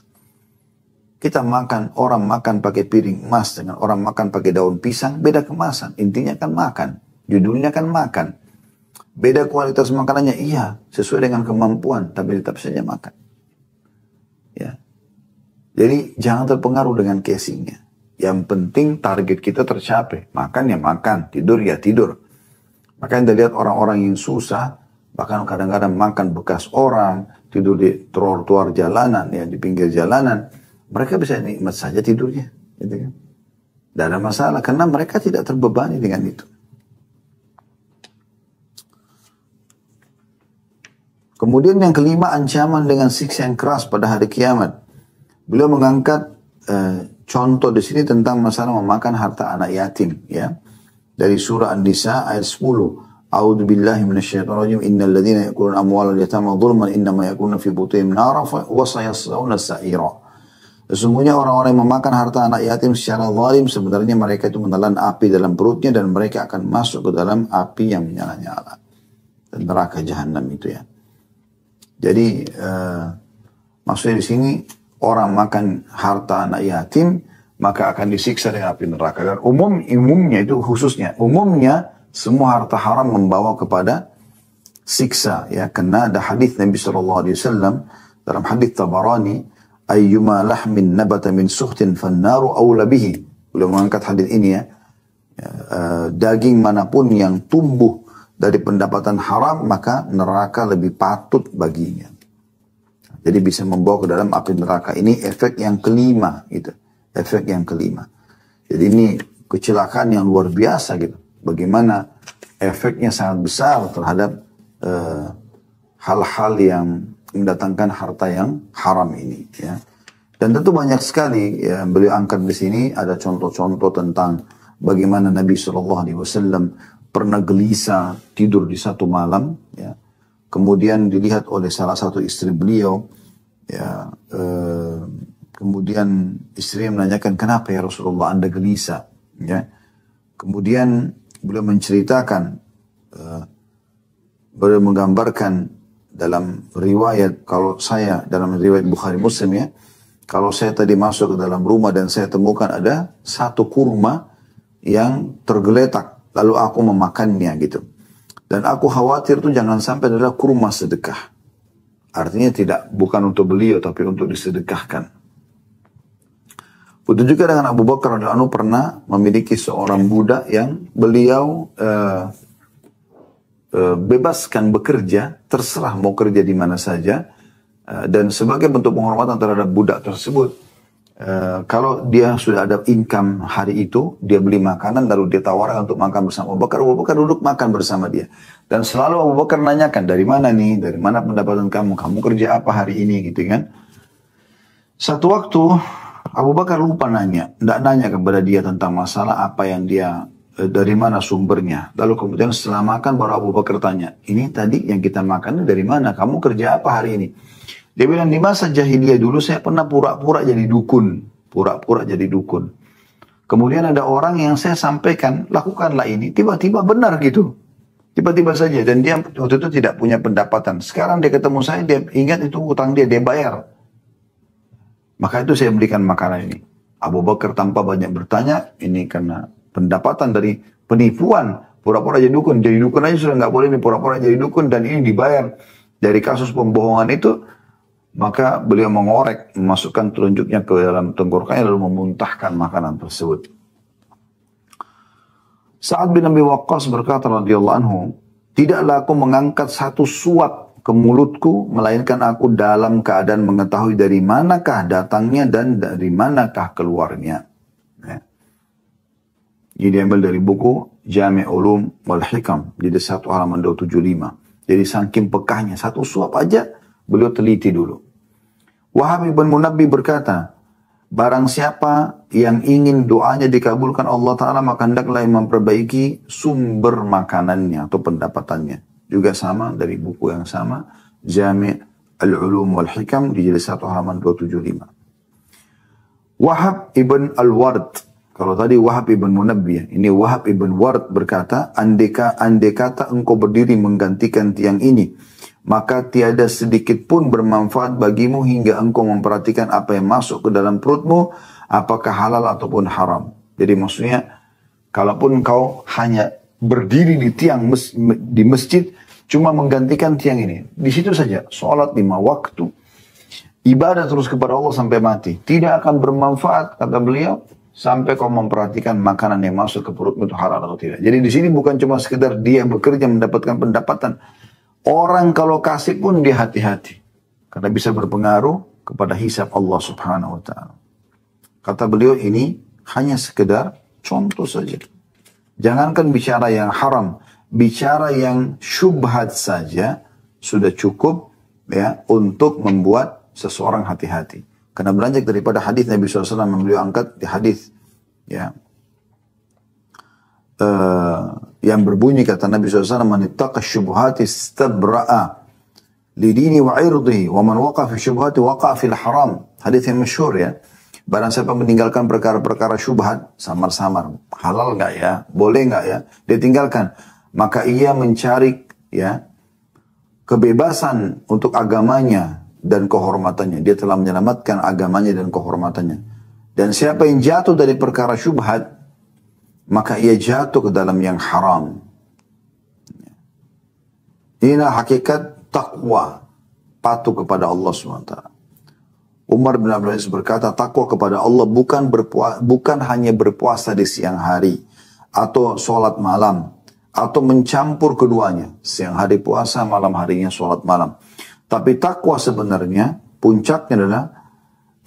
Kita makan, orang makan pakai piring emas dengan orang makan pakai daun pisang, beda kemasan. Intinya kan makan. Judulnya kan makan. Beda kualitas makanannya, iya, sesuai dengan kemampuan, tapi tetap saja makan. Ya. Jadi jangan terpengaruh dengan casingnya. Yang penting target kita tercapai. Makan ya makan, tidur ya tidur. Makanya kita lihat orang-orang yang susah, bahkan kadang-kadang makan bekas orang, tidur di trotoar jalanan, ya, di pinggir jalanan. Mereka bisa nikmat saja tidurnya. Gitu kan? Tidak ada masalah, karena mereka tidak terbebani dengan itu. Kemudian yang kelima, ancaman dengan siksa yang keras pada hari kiamat. Beliau mengangkat contoh di sini tentang masalah memakan harta anak yatim, ya. Dari surah An-Nisa ayat 10. A'udzu billahi minasyaitonir rajim. Innal ladzina ya'kuluna amwalal yatama dzulman innama ya'kuluna fi butunihim nara wa sayaslawna sa'ira. Sesungguhnya orang-orang yang memakan harta anak yatim secara zalim, sebenarnya mereka itu menelan api dalam perutnya dan mereka akan masuk ke dalam api yang menyala-nyala. Dan neraka jahanam itu, ya. Jadi maksudnya di sini orang makan harta anak yatim maka akan disiksa dengan api neraka. Dan umumnya itu khususnya umumnya semua harta haram membawa kepada siksa, ya. Karena ada hadis Nabi SAW dalam hadis Tabarani, ayyuma lahmin nabata min suhtin fannaru awla bihi. Beliau mengangkat hadis ini, ya. Daging manapun yang tumbuh dari pendapatan haram maka neraka lebih patut baginya. Jadi bisa membawa ke dalam api neraka. Ini efek yang kelima, gitu. Efek yang kelima. Jadi ini kecelakaan yang luar biasa, gitu. Bagaimana efeknya sangat besar terhadap hal-hal yang mendatangkan harta yang haram ini, ya. Dan tentu banyak sekali yang beliau angkat di sini. Ada contoh-contoh tentang bagaimana Nabi SAW pernah gelisah tidur di satu malam, ya. Kemudian dilihat oleh salah satu istri beliau, ya. Kemudian istri menanyakan, kenapa ya Rasulullah Anda gelisah, ya. Kemudian beliau menceritakan, beliau menggambarkan dalam riwayat, kalau saya dalam riwayat Bukhari Muslim, ya, kalau saya tadi masuk ke dalam rumah dan saya temukan ada satu kurma yang tergeletak, lalu aku memakannya, gitu. Dan aku khawatir itu jangan sampai adalah kurma sedekah. Artinya bukan untuk beliau, tapi untuk disedekahkan. Begitu juga dengan Abu Bakar radhiyallahu anhu pernah memiliki seorang budak yang beliau bebaskan bekerja, terserah mau kerja di mana saja. Dan sebagai bentuk penghormatan terhadap budak tersebut, kalau dia sudah ada income hari itu, dia beli makanan lalu dia tawarkan untuk makan bersama Abu Bakar duduk makan bersama dia. Dan selalu Abu Bakar nanyakan, dari mana nih, dari mana pendapatan kamu kerja apa hari ini, gitu kan. Satu waktu Abu Bakar lupa nanya, tidak nanya kepada dia tentang masalah apa yang dia, dari mana sumbernya. Lalu kemudian setelah makan baru Abu Bakar tanya, ini tadi yang kita makan dari mana, kamu kerja apa hari ini. Dia bilang, di masa jahiliyah dulu saya pernah pura-pura jadi dukun. Pura-pura jadi dukun. Kemudian ada orang yang saya sampaikan, lakukanlah ini. Tiba-tiba benar gitu. Tiba-tiba saja. Dan dia waktu itu tidak punya pendapatan. Sekarang dia ketemu saya, dia ingat itu utang dia bayar. Maka itu saya berikan makanan ini. Abu Bakar tanpa banyak bertanya, ini karena pendapatan dari penipuan. Pura-pura jadi dukun. Jadi dukun aja sudah nggak boleh, ini pura-pura jadi dukun. Dan ini dibayar dari kasus pembohongan itu. Maka beliau mengorek, memasukkan telunjuknya ke dalam tenggorokannya lalu memuntahkan makanan tersebut. Sa'ad bin Abi Waqqas berkata radhiyallahu anhu, tidaklah aku mengangkat satu suap ke mulutku, melainkan aku dalam keadaan mengetahui dari manakah datangnya dan dari manakah keluarnya. Ya. Ini diambil dari buku Jami' Ulum wal Hikam, jadi 1 halaman 275. Jadi saking pekahnya, satu suap aja beliau teliti dulu. Wahab ibn Munabbi berkata, barang siapa yang ingin doanya dikabulkan Allah Ta'ala, maka hendaklah yang memperbaiki sumber makanannya atau pendapatannya. Juga sama dari buku yang sama, Jami' Al-Ulum wal Hikam, di jilid 1 halaman 275. Wahab ibn Al-Ward, kalau tadi Wahab ibn Munabbi, ini Wahab ibn Ward berkata, andai kata engkau berdiri menggantikan tiang ini, maka tiada sedikit pun bermanfaat bagimu hingga engkau memperhatikan apa yang masuk ke dalam perutmu, apakah halal ataupun haram. Jadi maksudnya, kalaupun engkau hanya berdiri di tiang di masjid, cuma menggantikan tiang ini, di situ saja, sholat 5 waktu, ibadah terus kepada Allah sampai mati, tidak akan bermanfaat, kata beliau, sampai kau memperhatikan makanan yang masuk ke perutmu itu halal atau tidak. Jadi di sini bukan cuma sekedar dia bekerja mendapatkan pendapatan. Orang kalau kasih pun dia hati-hati. Karena bisa berpengaruh kepada hisab Allah subhanahu wa ta'ala. Kata beliau ini hanya sekedar contoh saja. Jangankan bicara yang haram. Bicara yang syubhat saja sudah cukup ya untuk membuat seseorang hati-hati. Karena beranjak daripada hadis Nabi SAW yang beliau angkat di hadis ya yang berbunyi kata Nabi SAW, "Man ittaqa syubhati istabra'a lidini wa irdihi wa man waqa fi syubhati waqa fil haram." Hadis yang masyhur ya. Barang siapa meninggalkan perkara-perkara syubhat, samar-samar, halal enggak ya, boleh enggak ya, dia tinggalkan, maka ia mencari ya kebebasan untuk agamanya dan kehormatannya. Dia telah menyelamatkan agamanya dan kehormatannya. Dan siapa yang jatuh dari perkara syubhat, maka ia jatuh ke dalam yang haram. Inilah hakikat takwa, patuh kepada Allah SWT. Umar bin Abdul Aziz berkata, takwa kepada Allah bukan hanya berpuasa di siang hari, atau sholat malam, atau mencampur keduanya. Siang hari puasa, malam harinya sholat malam. Tapi takwa sebenarnya, puncaknya adalah,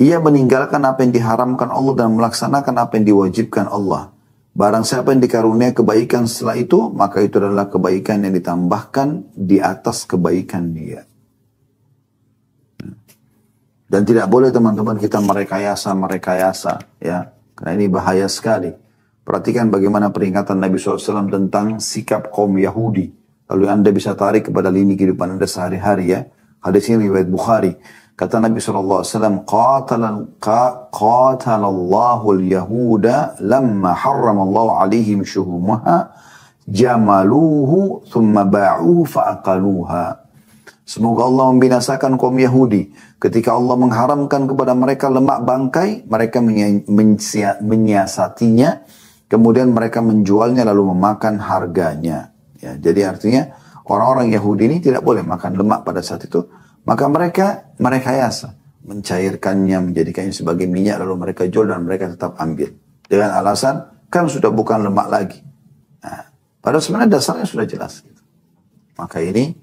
ia meninggalkan apa yang diharamkan Allah dan melaksanakan apa yang diwajibkan Allah. Barang siapa yang dikarunia kebaikan setelah itu, maka itu adalah kebaikan yang ditambahkan di atas kebaikan dia. Dan tidak boleh teman-teman kita merekayasa ya. Karena ini bahaya sekali. Perhatikan bagaimana peringatan Nabi SAW tentang sikap kaum Yahudi. Lalu Anda bisa tarik kepada lini kehidupan Anda sehari-hari ya. Hadis ini riwayat Bukhari. Kata Nabi SAW, Qatalallahu al-Yahuda lamma harramallahu alaihim syuhumaha jamaluhu thumma ba'uhu fa'aqaluha. Semoga Allah membinasakan kaum Yahudi. Ketika Allah mengharamkan kepada mereka lemak bangkai, mereka menyiasatinya, kemudian mereka menjualnya lalu memakan harganya. Ya, jadi artinya orang-orang Yahudi ini tidak boleh makan lemak pada saat itu. Maka mereka merekayasa, mencairkannya, menjadikannya sebagai minyak, lalu mereka jual dan mereka tetap ambil. Dengan alasan, kan sudah bukan lemak lagi. Nah, padahal sebenarnya dasarnya sudah jelas. Maka ini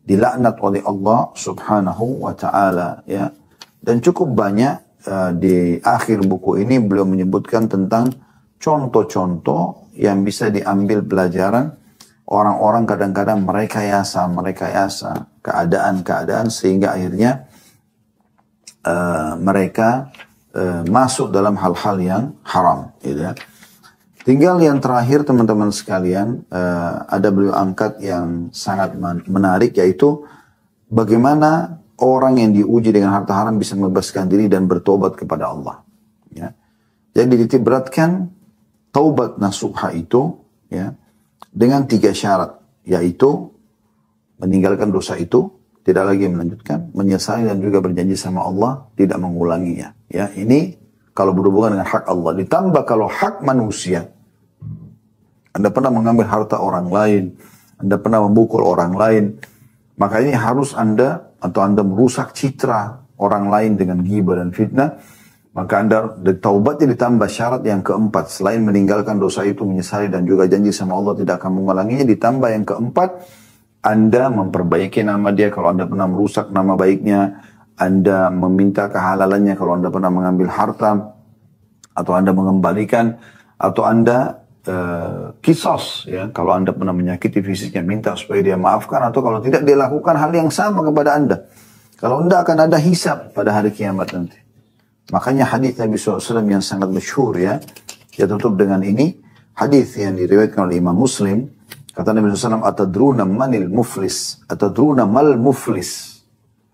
dilaknat oleh Allah subhanahu wa ta'ala. Ya. Dan cukup banyak di akhir buku ini beliau menyebutkan tentang contoh-contoh yang bisa diambil pelajaran. Orang-orang kadang-kadang merekayasa keadaan-keadaan sehingga akhirnya mereka masuk dalam hal-hal yang haram. Gitu ya. Tinggal yang terakhir teman-teman sekalian, ada beliau angkat yang sangat menarik, yaitu bagaimana orang yang diuji dengan harta haram bisa membebaskan diri dan bertobat kepada Allah. Ya. Jadi ditiberatkan taubat nasuha itu ya, dengan 3 syarat, yaitu meninggalkan dosa itu, tidak lagi melanjutkan, menyesali dan juga berjanji sama Allah, tidak mengulanginya. Ya, ini kalau berhubungan dengan hak Allah. Ditambah kalau hak manusia, Anda pernah mengambil harta orang lain, Anda pernah memukul orang lain, maka ini harus Anda merusak citra orang lain dengan ghibah dan fitnah, maka Anda taubatnya ditambah syarat yang keempat. Selain meninggalkan dosa itu, menyesali dan juga janji sama Allah tidak akan mengulanginya, ditambah yang keempat, Anda memperbaiki nama dia kalau Anda pernah merusak nama baiknya, Anda meminta kehalalannya kalau Anda pernah mengambil harta, atau Anda mengembalikan, atau Anda kisos ya, kalau Anda pernah menyakiti fisiknya, minta supaya dia maafkan, atau kalau tidak dia lakukan hal yang sama kepada Anda. Kalau Anda akan ada hisab pada hari kiamat nanti. Makanya hadis Nabi SAW yang sangat masyhur ya, dia tutup dengan ini, hadis yang diriwayatkan oleh Imam Muslim, kata Nabi SAW, atadruna manil muflis, atadruna mal muflis.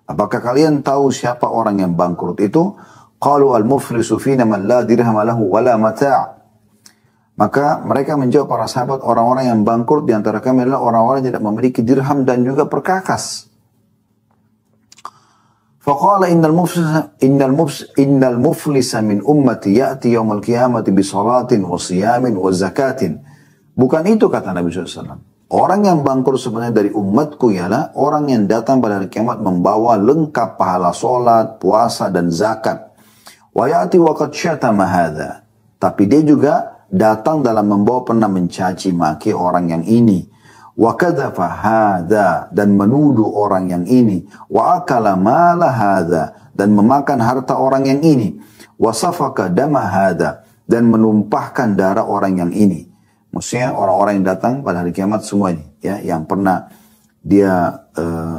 Apakah kalian tahu siapa orang yang bangkrut itu? Qalu al-muflisu fina man la dirham lahu wala mata'. Maka mereka menjawab para sahabat, orang-orang yang bangkrut di antara kami adalah orang-orang yang tidak memiliki dirham dan juga perkakas. Faqala innal muflisa min ummati ya'ti yawmal qiyamati bi salatin wa siyamin wa zakatin. Bukan itu kata Nabi SAW. Orang yang bangkrut sebenarnya dari umatku ialah orang yang datang pada hari kiamat membawa lengkap pahala solat, puasa dan zakat. Wa ya'ti wa qad syatama hadha. Tapi dia juga datang dalam membawa pernah mencaci maki orang yang ini, wa kadzafa hadza, dan menuduh orang yang ini, wa akala mala hadza, dan memakan harta orang yang ini, wa safaka dama hadza, dan menumpahkan darah orang yang ini. Maksudnya orang-orang yang datang pada hari kiamat semua ini ya, yang pernah dia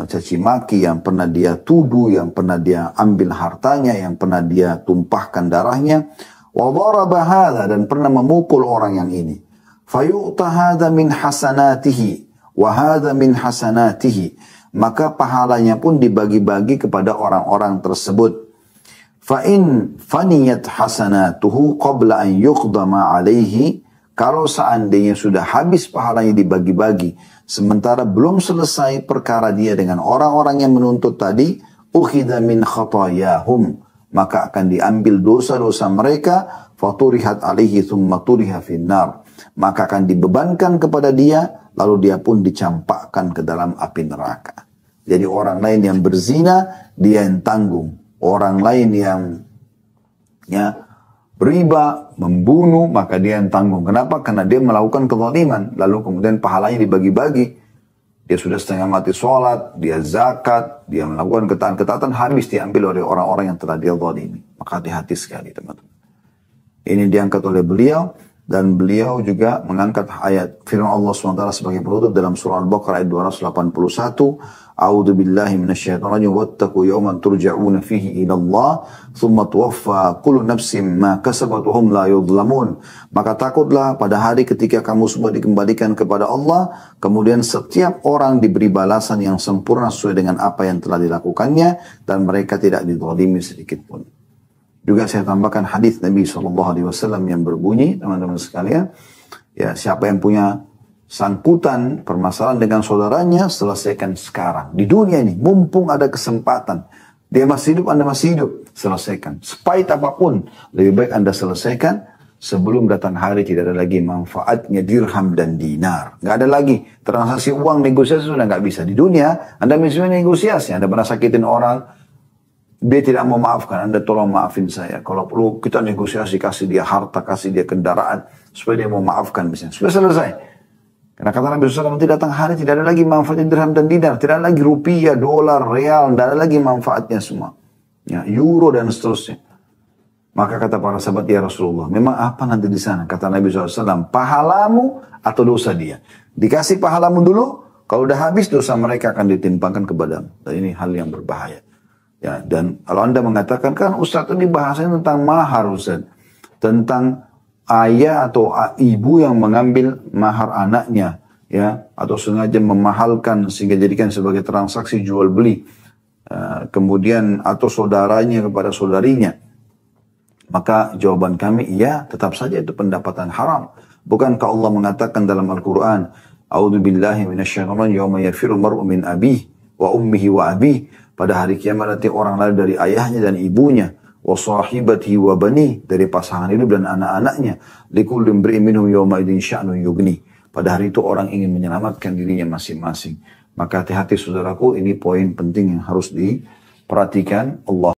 caci maki, yang pernah dia tuduh, yang pernah dia ambil hartanya, yang pernah dia tumpahkan darahnya. Wa daraba hadza, dan pernah memukul orang yang ini. Fayu'ta hadza min hasanatihi wa hadza min hasanatihi. Maka pahalanya pun dibagi-bagi kepada orang-orang tersebut. Fa in faniyat hasanatuhu qabla an yuqdama alaihi, kalau seandainya sudah habis pahalanya dibagi-bagi, sementara belum selesai perkara dia dengan orang-orang yang menuntut tadi, ukhidha min khatayahum, maka akan diambil dosa-dosa mereka, faturihat alaihi thumma turiha finnar, maka akan dibebankan kepada dia, lalu dia pun dicampakkan ke dalam api neraka. Jadi orang lain yang berzina, dia yang tanggung. Orang lain yang beriba, membunuh, maka dia yang tanggung. Kenapa? Karena dia melakukan kezaliman. Lalu kemudian pahalanya dibagi-bagi. Dia sudah setengah mati sholat, dia zakat, dia melakukan ketaatan-ketaatan, habis diambil oleh orang-orang yang telah dia zalimi. Maka hati-hati sekali, teman-teman. Ini diangkat oleh beliau, dan beliau juga mengangkat ayat firman Allah SWT sebagai penutup dalam surah Al-Baqarah ayat 281. A'udzu billahi minasyaitonir rajim, wattaqu yawman turja'una fihi ila Allah thumma tuwaffa kullu nafsin ma kasabat wa hum la yudhlamun. Maka takutlah pada hari ketika kamu semua dikembalikan kepada Allah, kemudian setiap orang diberi balasan yang sempurna sesuai dengan apa yang telah dilakukannya, dan mereka tidak dizalimi sedikit pun. Juga saya tambahkan hadis Nabi SAW yang berbunyi, teman-teman sekalian, ya, siapa yang punya sangkutan permasalahan dengan saudaranya, selesaikan sekarang. Di dunia ini, mumpung ada kesempatan. Dia masih hidup, Anda masih hidup. Selesaikan. Sepahit apapun, lebih baik Anda selesaikan sebelum datang hari tidak ada lagi manfaatnya dirham dan dinar. Nggak ada lagi. Transaksi uang, negosiasi sudah nggak bisa. Di dunia, Anda misalnya negosiasi. Anda pernah sakitin orang, dia tidak mau maafkan, Anda tolong maafin saya. Kalau perlu kita negosiasi, kasih dia harta, kasih dia kendaraan, supaya dia mau maafkan misalnya. Supaya selesai. Karena kata Nabi SAW, nanti datang hari tidak ada lagi manfaatnya dirham dan dinar. Tidak ada lagi rupiah, dolar, real, tidak ada lagi manfaatnya semua. Ya, euro dan seterusnya. Maka kata para sahabat, ya Rasulullah, memang apa nanti di sana? Kata Nabi SAW, pahalamu atau dosa dia? Dikasih pahalamu dulu, kalau udah habis dosa mereka akan ditimpakan kepadamu. Dan ini hal yang berbahaya. Ya, dan kalau Anda mengatakan, kan Ustaz ini bahasanya tentang mahar Ustaz. Tentang ayah atau ibu yang mengambil mahar anaknya, ya, atau sengaja memahalkan sehingga jadikan sebagai transaksi jual beli, kemudian atau saudaranya kepada saudarinya, maka jawaban kami, iya, tetap saja itu pendapatan haram. Bukankah Allah mengatakan dalam Al-Quran, A'udzu billahi minasyaitonir rajim, yauma yafirru mar'u min abihi wa ummihi wa abihi, pada hari kiamat nanti orang lari dari ayahnya dan ibunya, wa sahibatihi wa bani, dari pasangan hidup dan anak-anaknya, likulli imri'in minhum yawma idzin sya'nun yughni, pada hari itu orang ingin menyelamatkan dirinya masing-masing. Maka hati-hati saudaraku, ini poin penting yang harus diperhatikan. Allah